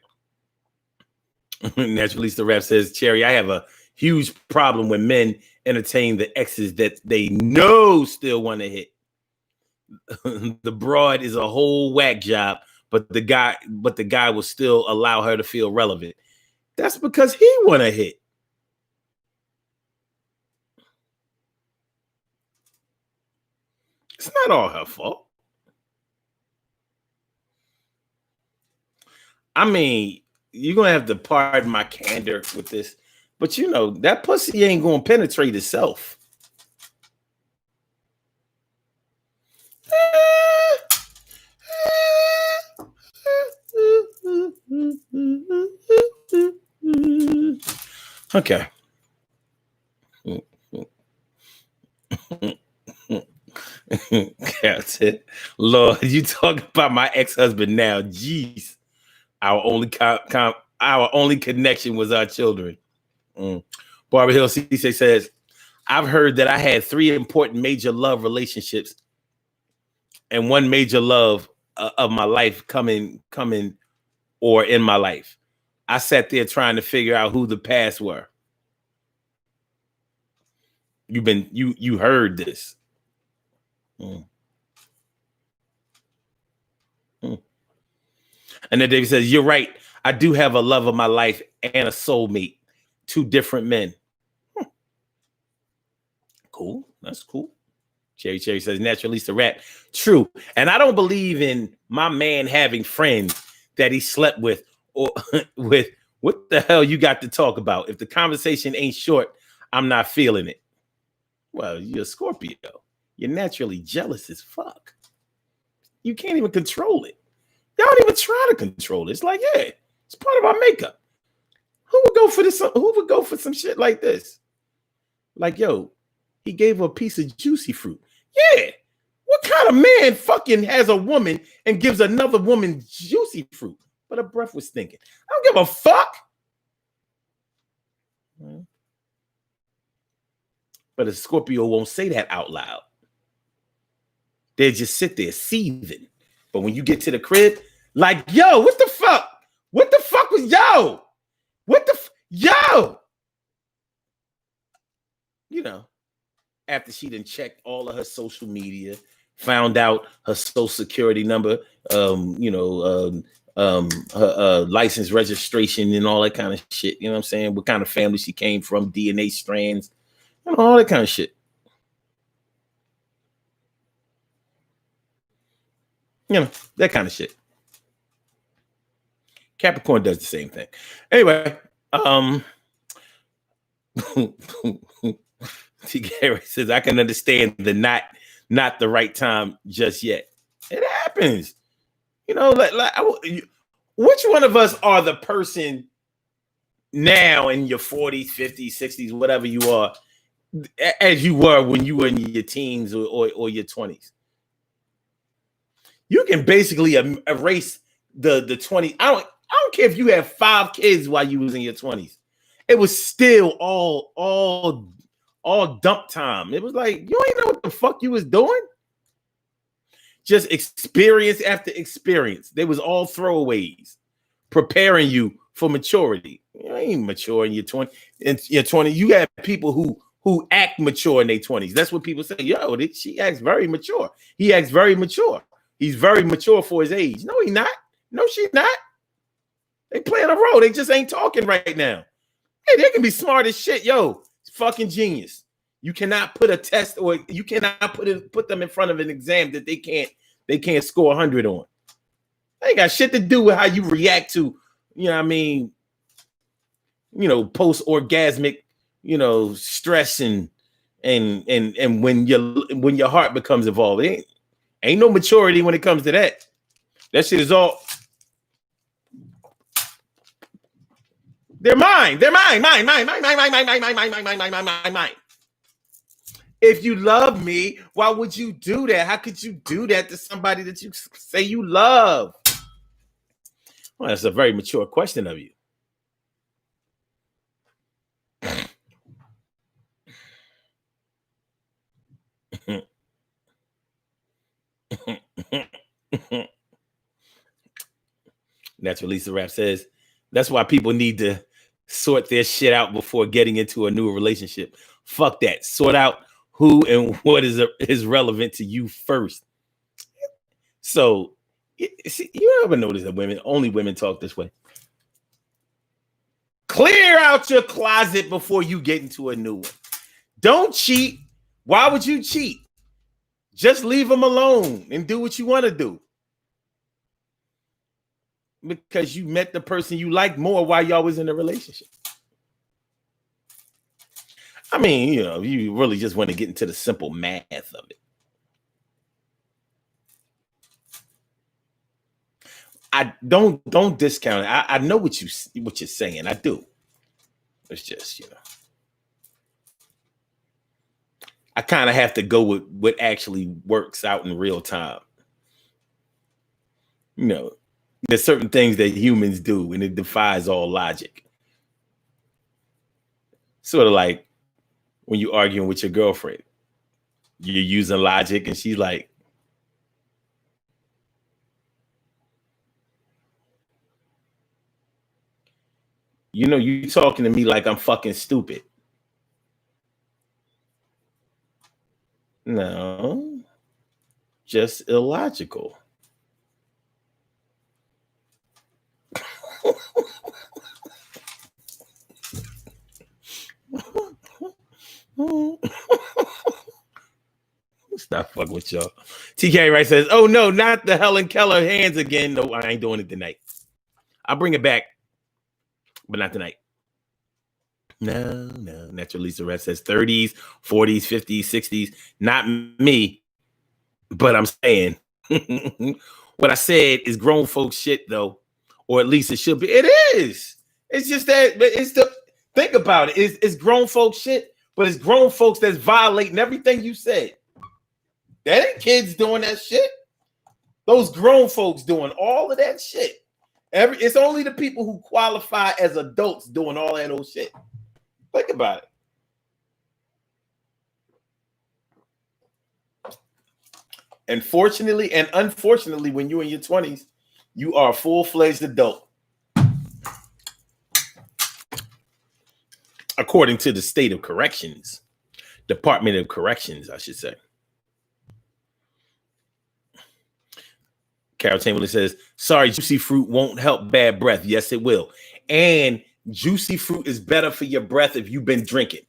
Naturally, the rap says, Cherry, I have a huge problem when men entertain the exes that they know still want to hit. The broad is a whole whack job, but the guy will still allow her to feel relevant. That's because he want to hit. It's not all her fault. I mean, you're going to have to pardon my candor with this, but you know, that pussy ain't going to penetrate itself. Okay. That's it. Lord, you talk about my ex-husband now. Jeez. Our only connection was our children. Barbara Hill CC says, I've heard that I had 3 important major love relationships and one major love of my life coming or in my life. I sat there trying to figure out who the past were. You heard this. And then David says, you're right. I do have a love of my life and a soulmate. 2 different men. Cool. That's cool. Cherry says, naturally, the rap. True. And I don't believe in my man having friends that he slept with or with. What the hell you got to talk about? If the conversation ain't short, I'm not feeling it. Well, you're a Scorpio. You're naturally jealous as fuck. You can't even control it. Y'all don't even try to control it. It's like, yeah, it's part of our makeup. Who would go for this? Who would go for some shit like this? Like, yo, he gave her a piece of juicy fruit. Yeah. What kind of man fucking has a woman and gives another woman juicy fruit? But her breath was stinking. I don't give a fuck. But a Scorpio won't say that out loud. They just sit there seething. But when you get to the crib, like, yo, what the fuck? What the fuck was yo? What the yo? You know, after she done checked all of her social media, found out her social security number, her license registration and all that kind of shit. You know what I'm saying? What kind of family she came from, DNA strands, all that kind of shit. That kind of shit. Capricorn does the same thing. Anyway, T. Gary says, I can understand the not the right time just yet. It happens. Which one of us are the person now in your 40s, 50s, 60s, whatever you are, as you were when you were in your teens or your 20s? You can basically erase the 20. I don't care if you had 5 kids while you was in your 20s. It was still all dump time. It was like, you ain't know what the fuck you was doing. Just experience after experience. They was all throwaways, preparing you for maturity. You ain't mature in your 20. In your 20, you got people who act mature in their 20s. That's what people say. Yo, she acts very mature. He acts very mature. He's very mature for his age. No, he's not. No, she's not. They playing a role. They just ain't talking right now. Hey, they can be smart as shit. Yo, it's fucking genius. You cannot put a test or you cannot put them in front of an exam that they can't score 100 on. They ain't got shit to do with how you react to, post-orgasmic, stress and when your heart becomes involved. Ain't no maturity when it comes to that. That shit is all. They're mine. Mine. If you love me, why would you do that? How could you do that to somebody that you say you love? Well, that's a very mature question of you. Natural Lisa Rap says, that's why people need to sort their shit out before getting into a new relationship. Fuck that. Sort out who and what is relevant to you first. So, you ever notice that only women talk this way? Clear out your closet before you get into a new one. Don't cheat. Why would you cheat? Just leave them alone and do what you want to do. Because you met the person you like more while y'all was in a relationship. I mean, you really just want to get into the simple math of it. I don't discount it. I know what you're saying. I do. It's just, I kind of have to go with what actually works out in real time. There's certain things that humans do and it defies all logic. Sort of like when you're arguing with your girlfriend, you're using logic and she's like, you talking to me like I'm fucking stupid. No, just illogical. Stop fucking with y'all. TK Wright says, oh no, not the Helen Keller hands again. No, I ain't doing it tonight. I'll bring it back, but not tonight. No. Natural Lisa Red says 30s, 40s, 50s, 60s. Not me, but I'm saying what I said is grown folks shit though, or at least it should be. It is. It's just that think about it. It's grown folks shit, but it's grown folks that's violating everything you said. That ain't kids doing that shit. Those grown folks doing all of that shit. It's only the people who qualify as adults doing all that old shit. Think about it. And fortunately and unfortunately, when you're in your 20s, you are a full-fledged adult. According to the State of Corrections, Department of Corrections, I should say. Carol Chamberlain says, sorry, juicy fruit won't help bad breath. Yes, it will. And juicy fruit is better for your breath if you've been drinking.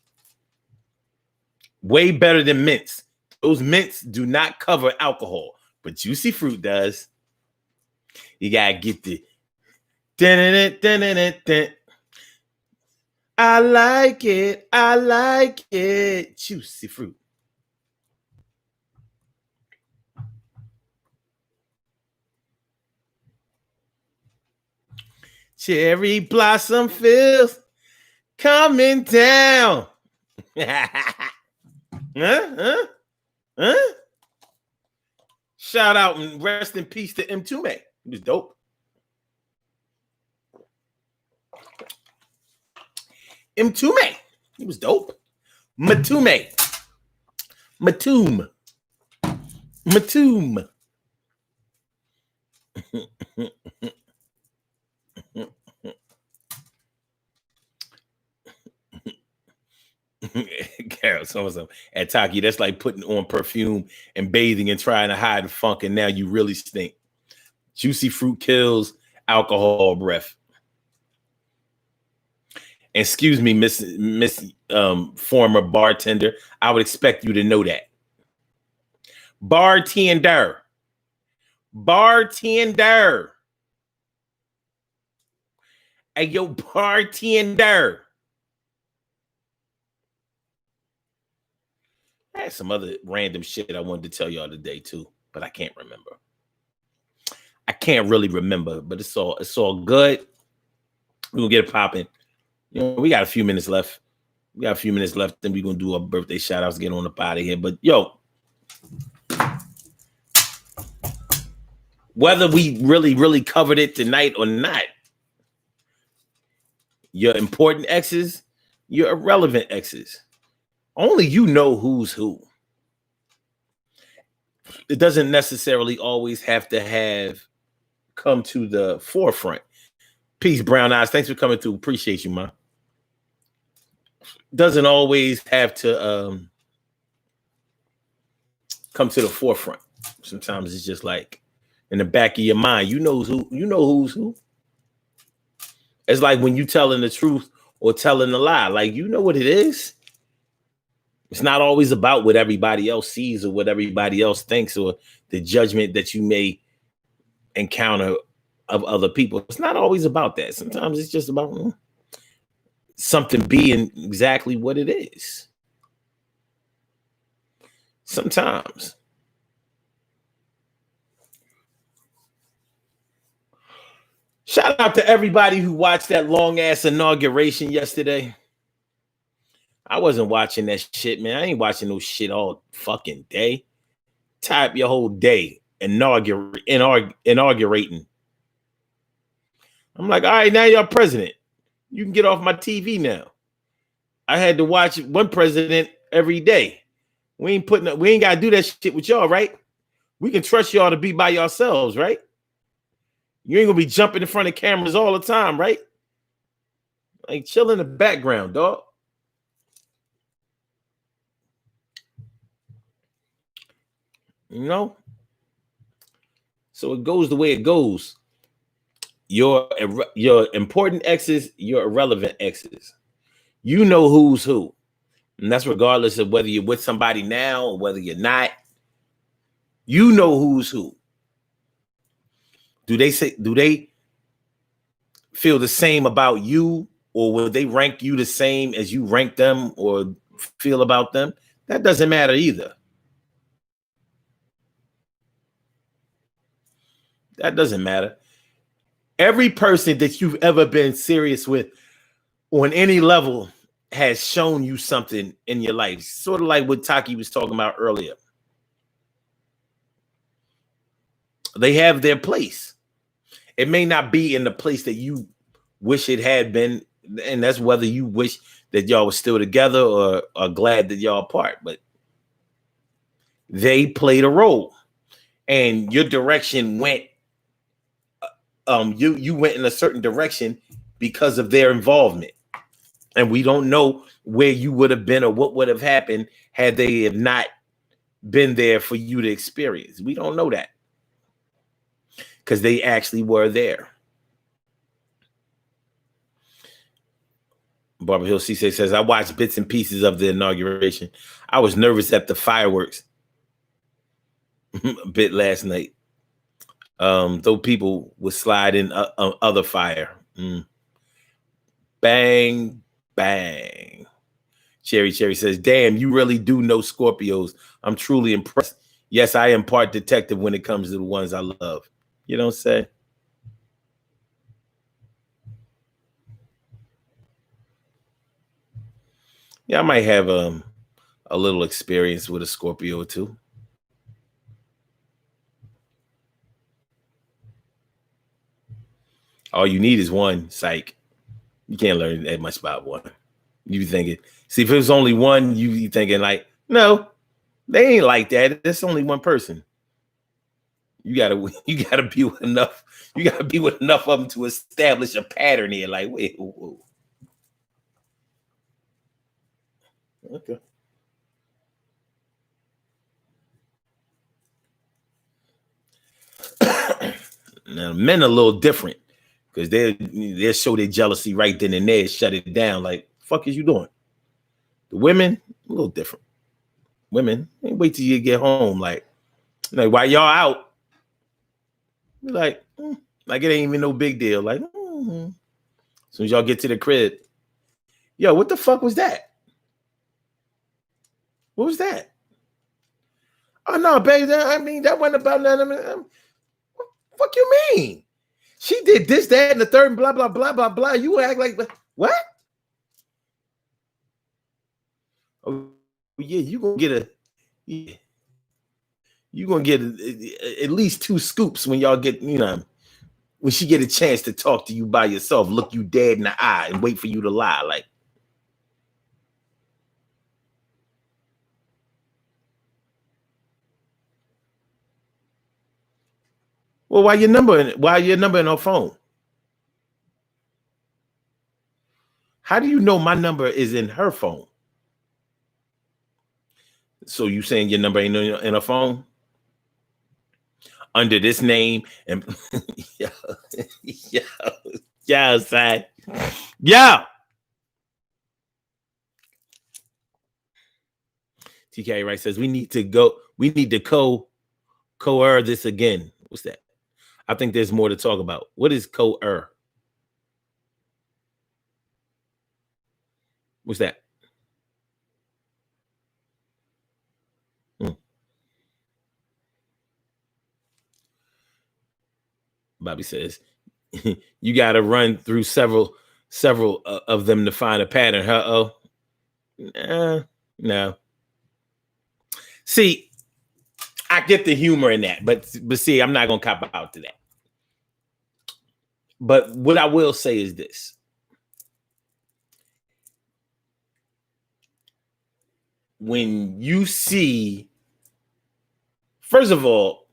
Way better than mints. Those mints do not cover alcohol, but juicy fruit does. You gotta get the I like it. I like it. Juicy fruit. Cherry blossom fields coming down. Huh? Shout out and rest in peace to M2 Man. He was dope. M2 Man. He was dope. Matume. Matum. Carol, so at Taki, that's like putting on perfume and bathing and trying to hide the funk, and now you really stink. Juicy fruit kills alcohol breath. Excuse me, Miss former bartender. I would expect you to know that. Bartender. Hey, yo, bartender. I had some other random shit I wanted to tell y'all today too, but I can't remember. I can't really remember, but it's all good. We're gonna get it popping. You know, we got a few minutes left. Then we're gonna do our birthday shout outs, get on up out of here. But yo, whether we really covered it tonight or not, your important exes, your irrelevant exes. Only you know who's who. It doesn't necessarily always have to have come to the forefront. Peace, Brown Eyes. Thanks for coming through. Appreciate you, man. Doesn't always have to come to the forefront. Sometimes it's just like in the back of your mind. You know who's who. It's like when you telling the truth or telling a lie. Like, you know what it is. It's not always about what everybody else sees or what everybody else thinks or the judgment that you may encounter of other people. It's not always about that. Sometimes it's just about something being exactly what it is. Sometimes. Shout out to everybody who watched that long ass inauguration yesterday. I wasn't watching that shit, man. I ain't watching no shit all fucking day. Type your whole day inaugurating. I'm like, all right, now you're president. You can get off my TV now. I had to watch one president every day. We ain't got to do that shit with y'all, right? We can trust y'all to be by yourselves, right? You ain't gonna be jumping in front of cameras all the time, right? Like, chill in the background, dog. You know? So it goes the way it goes. Your important exes, your irrelevant exes. You know who's who. And that's regardless of whether you're with somebody now or whether you're not. You know who's who. Do they feel the same about you, or will they rank you the same as you rank them or feel about them? That doesn't matter either. That doesn't matter. Every person that you've ever been serious with on any level has shown you something in your life. Sort of like what Taki was talking about earlier. They have their place. It may not be in the place that you wish it had been, and that's whether you wish that y'all were still together or are glad that y'all apart, but they played a role. And your direction went, you went in a certain direction because of their involvement. And we don't know where you would have been or what would have happened had they have not been there for you to experience. We don't know that because they actually were there. Barbara Hill C6 says, I watched bits and pieces of the inauguration. I was nervous at the fireworks a bit last night. Though people would slide in other fire. Bang, bang. Cherry says, damn, you really do know Scorpios. I'm truly impressed. Yes, I am part detective when it comes to the ones I love. You don't say? Yeah, I might have a little experience with a Scorpio or two. All you need is one, psych. You can't learn that much about one. You thinking, see, if it was only one, you thinking like, no, they ain't like that. It's only one person. You gotta be with enough. You gotta be with enough of them to establish a pattern here. Like, wait, whoa. Okay. Now, men are a little different because they'll show their jealousy right then and there, shut it down. Like, fuck is you doing? The women, a little different. Women, they wait till you get home. Like while y'all out, you're like it ain't even no big deal. Like, as soon as y'all get to the crib, yo, what the fuck was that? What was that? Oh no, baby. I mean, that wasn't about nothing. What the fuck you mean? She did this, that, and the third, and blah, blah, blah, blah, blah. You act like what? Oh yeah, you gonna get at least 2 scoops when y'all get, when she get a chance to talk to you by yourself, look you dead in the eye and wait for you to lie. Like, well, why your number in her phone? How do you know my number is in her phone? So you saying your number ain't in her phone? Under this name and yo, son. Yo. TK Wright says we need to co-er this again. What's that? I think there's more to talk about. What is co-er? What's that? Bobby says you got to run through several of them to find a pattern. No. See, I get the humor in that, but see, I'm not gonna cop out to that. But what I will say is this: when you see, first of all,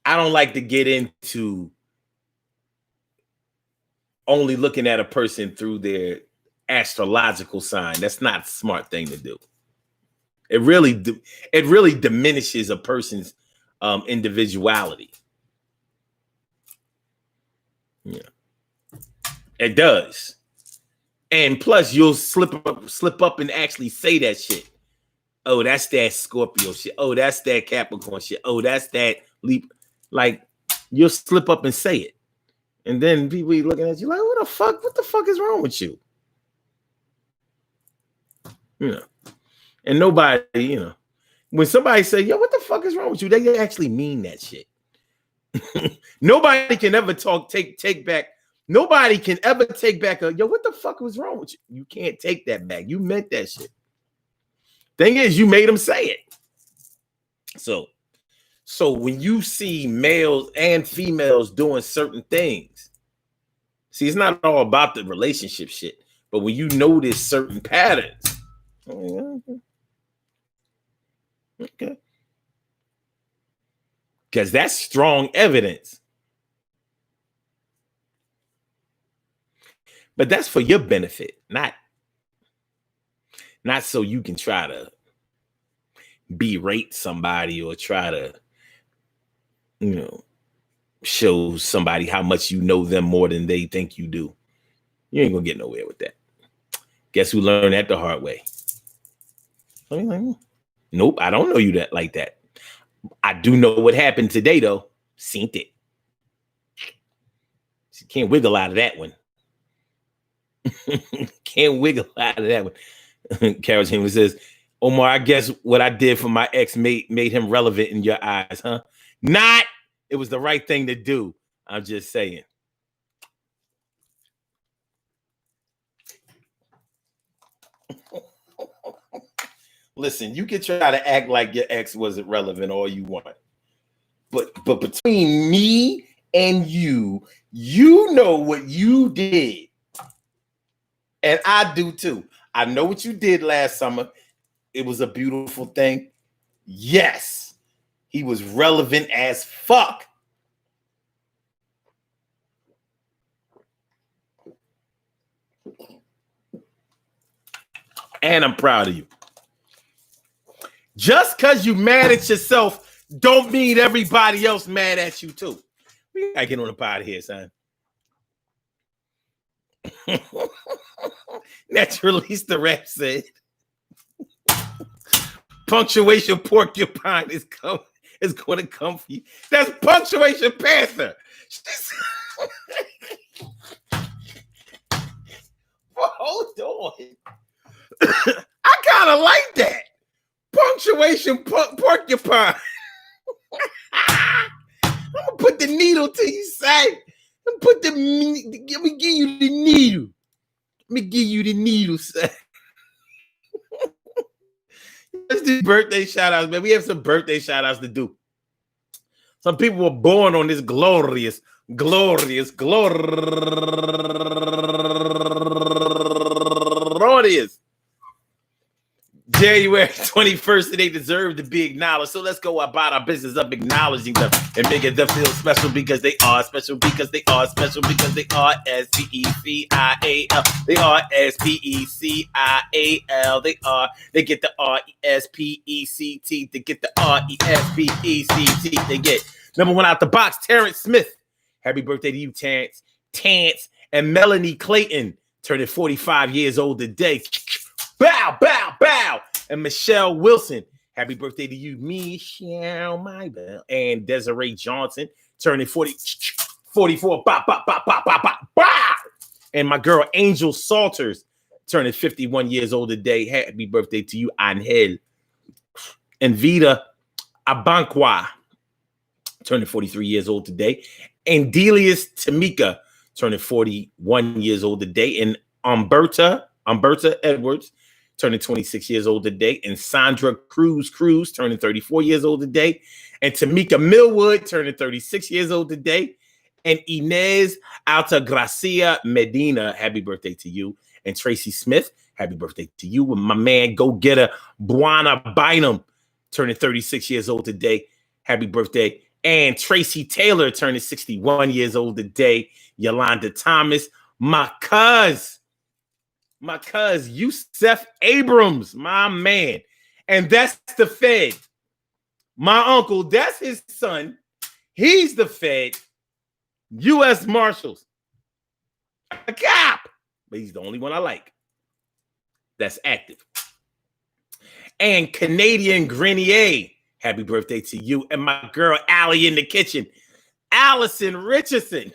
I don't like to get into only looking at a person through their astrological sign. That's not a smart thing to do. It really diminishes a person's individuality. Yeah, it does. And plus, you'll slip up and actually say that shit. Oh, that's that Scorpio shit. Oh, that's that Capricorn shit. Oh, that's that leap. Like, you'll slip up and say it. And then people be looking at you like, what the fuck is wrong with you? And nobody, when somebody say, yo, what the fuck is wrong with you? They actually mean that shit. Nobody can ever take back. Nobody can ever take back yo, what the fuck was wrong with you? You can't take that back. You meant that shit. Thing is, you made them say it. So when you see males and females doing certain things, see, it's not all about the relationship shit, but when you notice certain patterns, okay, because that's strong evidence. But that's for your benefit, not so you can try to berate somebody or try to, show somebody how much you know them more than they think you do. You ain't gonna get nowhere with that. Guess who learned that the hard way? Nope, I don't know you that like that. I do know what happened today, though. Seen it. She can't wiggle out of that one. Can't wiggle out of that one. Carol James says, Omar, I guess what I did for my ex made him relevant in your eyes, huh? Not. It was the right thing to do. I'm just saying. Listen, you can try to act like your ex wasn't relevant all you want. But between me and you know what you did. And I do too. I know what you did last summer. It was a beautiful thing. Yes. He was relevant as fuck. And I'm proud of you. Just because you mad at yourself don't mean everybody else mad at you too. We gotta get on the pod here, son. Naturalist the rap said. Punctuation porcupine is going to come for you. That's punctuation panther. Hold on. I kind of like that. Punctuation porcupine. I'm gonna put the needle to your side. Let me give you the needle. Let me give you the needle, son. Let's do birthday shout outs, man. We have some birthday shout outs to do. Some people were born on this glorious January 21st, and they deserve to be acknowledged. So let's go about our business of acknowledging them and making them feel special because they are special, because they are special, because they are S-P-E-C-I-A-L. They are S-P-E-C-I-A-L. They get the R-E-S-P-E-C-T. They get the R-E-S-P-E-C-T. They get number one out the box, Terrence Smith. Happy birthday to you, Terrence. And Melanie Clayton, turning 45 years old today. Bow, bow, bow. And Michelle Wilson. Happy birthday to you, Michelle, my bell. And Desiree Johnson, turning 44. Bow, bow, bow, bow, bow, bow, bow. And my girl, Angel Salters, turning 51 years old today. Happy birthday to you, Angel. And Vida Abanqua, turning 43 years old today. And Delius Tamika, turning 41 years old today. And Umberta Edwards, turning 26 years old today. And Sandra Cruz, turning 34 years old today. And Tamika Millwood, turning 36 years old today. And Inez Altagracia Medina, happy birthday to you. And Tracy Smith, happy birthday to you. And my man, go-getter Buana Bynum, turning 36 years old today. Happy birthday. And Tracy Taylor, turning 61 years old today. Yolanda Thomas, my cuz Yusef Abrams, my man. And that's the Fed. My uncle, that's his son. He's the Fed. U.S. Marshals. A cop. But he's the only one I like that's active. And Canadian Grenier, happy birthday to you. And my girl, Allie in the kitchen. Allison Richardson.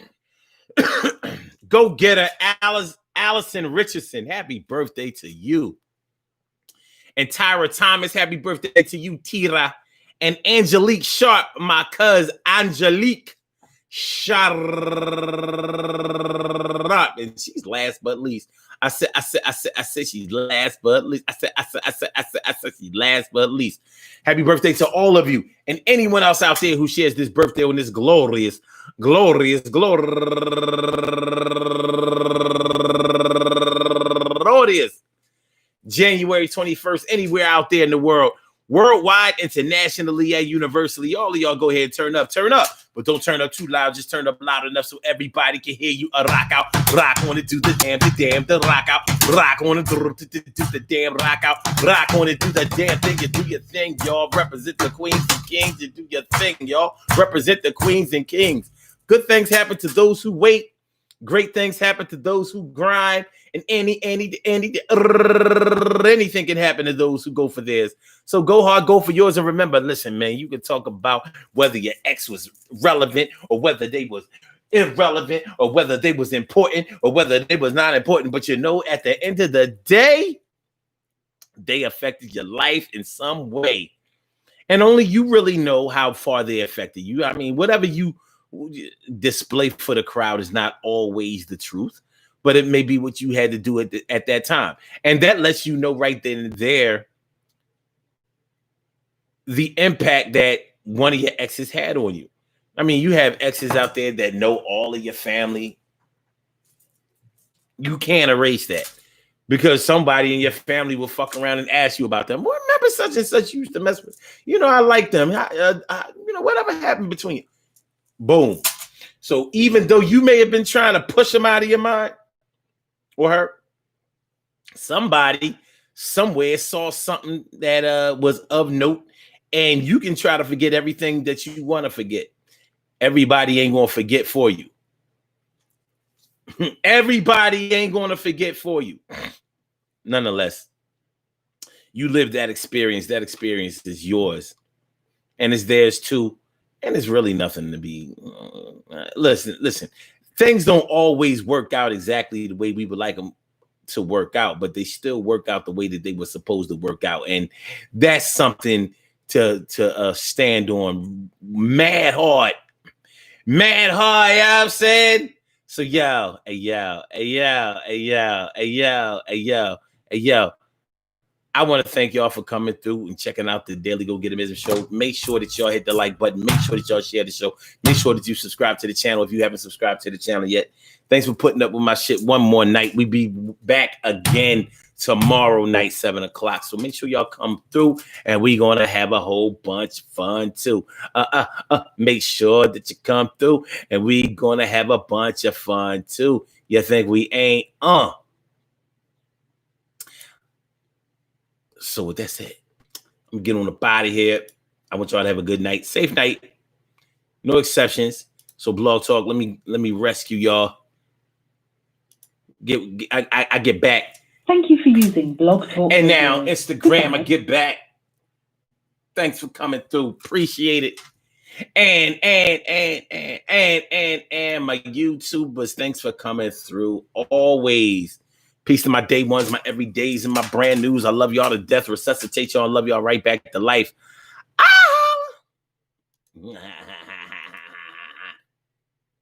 Go get her, Allison Richardson. Happy birthday to you. And Tyra Thomas, happy birthday to you, Tira. And Angelique Sharp, my cousin, Angelique Sharp. And she's last but least. I said she's last but least. I said she's last but least. Happy birthday to all of you and anyone else out there who shares this birthday on this glorious January 21st, anywhere out there in the world, worldwide, internationally, and universally. All of y'all go ahead and turn up, but don't turn up too loud. Just turn up loud enough so everybody can hear you. Rock out, rock on it, do the damn, the rock out, rock on it, do the damn, rock out, rock on it, do the damn thing. You do your thing, y'all. Represent the queens and kings. You do your thing, y'all. Represent the queens and kings. Good things happen to those who wait. Great things happen to those who grind, and anything can happen to those who go for theirs. So go hard, go for yours, and remember, listen, man, you can talk about whether your ex was relevant or whether they was irrelevant or whether they was important or whether they was not important, but you know, at the end of the day, they affected your life in some way. And only you really know how far they affected you. I mean, whatever you display for the crowd is not always the truth, but it may be what you had to do at that time. And that lets you know right then and there the impact that one of your exes had on you. I mean, you have exes out there that know all of your family. You can't erase that because somebody in your family will fuck around and ask you about them. Well, remember such and such you used to mess with. You know, I like them. Whatever happened between you. Boom. So even though you may have been trying to push them out of your mind or her, somebody somewhere saw something that was of note, and you can try to forget everything that you want to forget. Everybody ain't going to forget for you. Everybody ain't going to forget for you. Nonetheless, you live that experience. That experience is yours. And it's theirs too. And it's really nothing to be. Listen. Things don't always work out exactly the way we would like them to work out, but they still work out the way that they were supposed to work out. And that's something to stand on mad hard. Mad hard, you know what I'm saying? So yo. I want to thank y'all for coming through and checking out the Daily Go Get It Business show. Make sure that y'all hit the like button. Make sure that y'all share the show. Make sure that you subscribe to the channel if you haven't subscribed to the channel yet. Thanks for putting up with my shit one more night. We be back again tomorrow night, 7 o'clock. So make sure y'all come through and we going to have a whole bunch of fun too. Make sure that you come through and we going to have a bunch of fun too. You think we ain't? So with that said, I'm getting on the body here. I want y'all to have a good night. Safe night. No exceptions. So Blog Talk, let me rescue y'all. I get back. Thank you for using Blog Talk. And now Instagram, I get back. Thanks for coming through. Appreciate it. And my YouTubers, thanks for coming through always. Peace to my day ones, my everydays, and my brand news. I love y'all to death. Resuscitate y'all. I love y'all right back to life. Ah!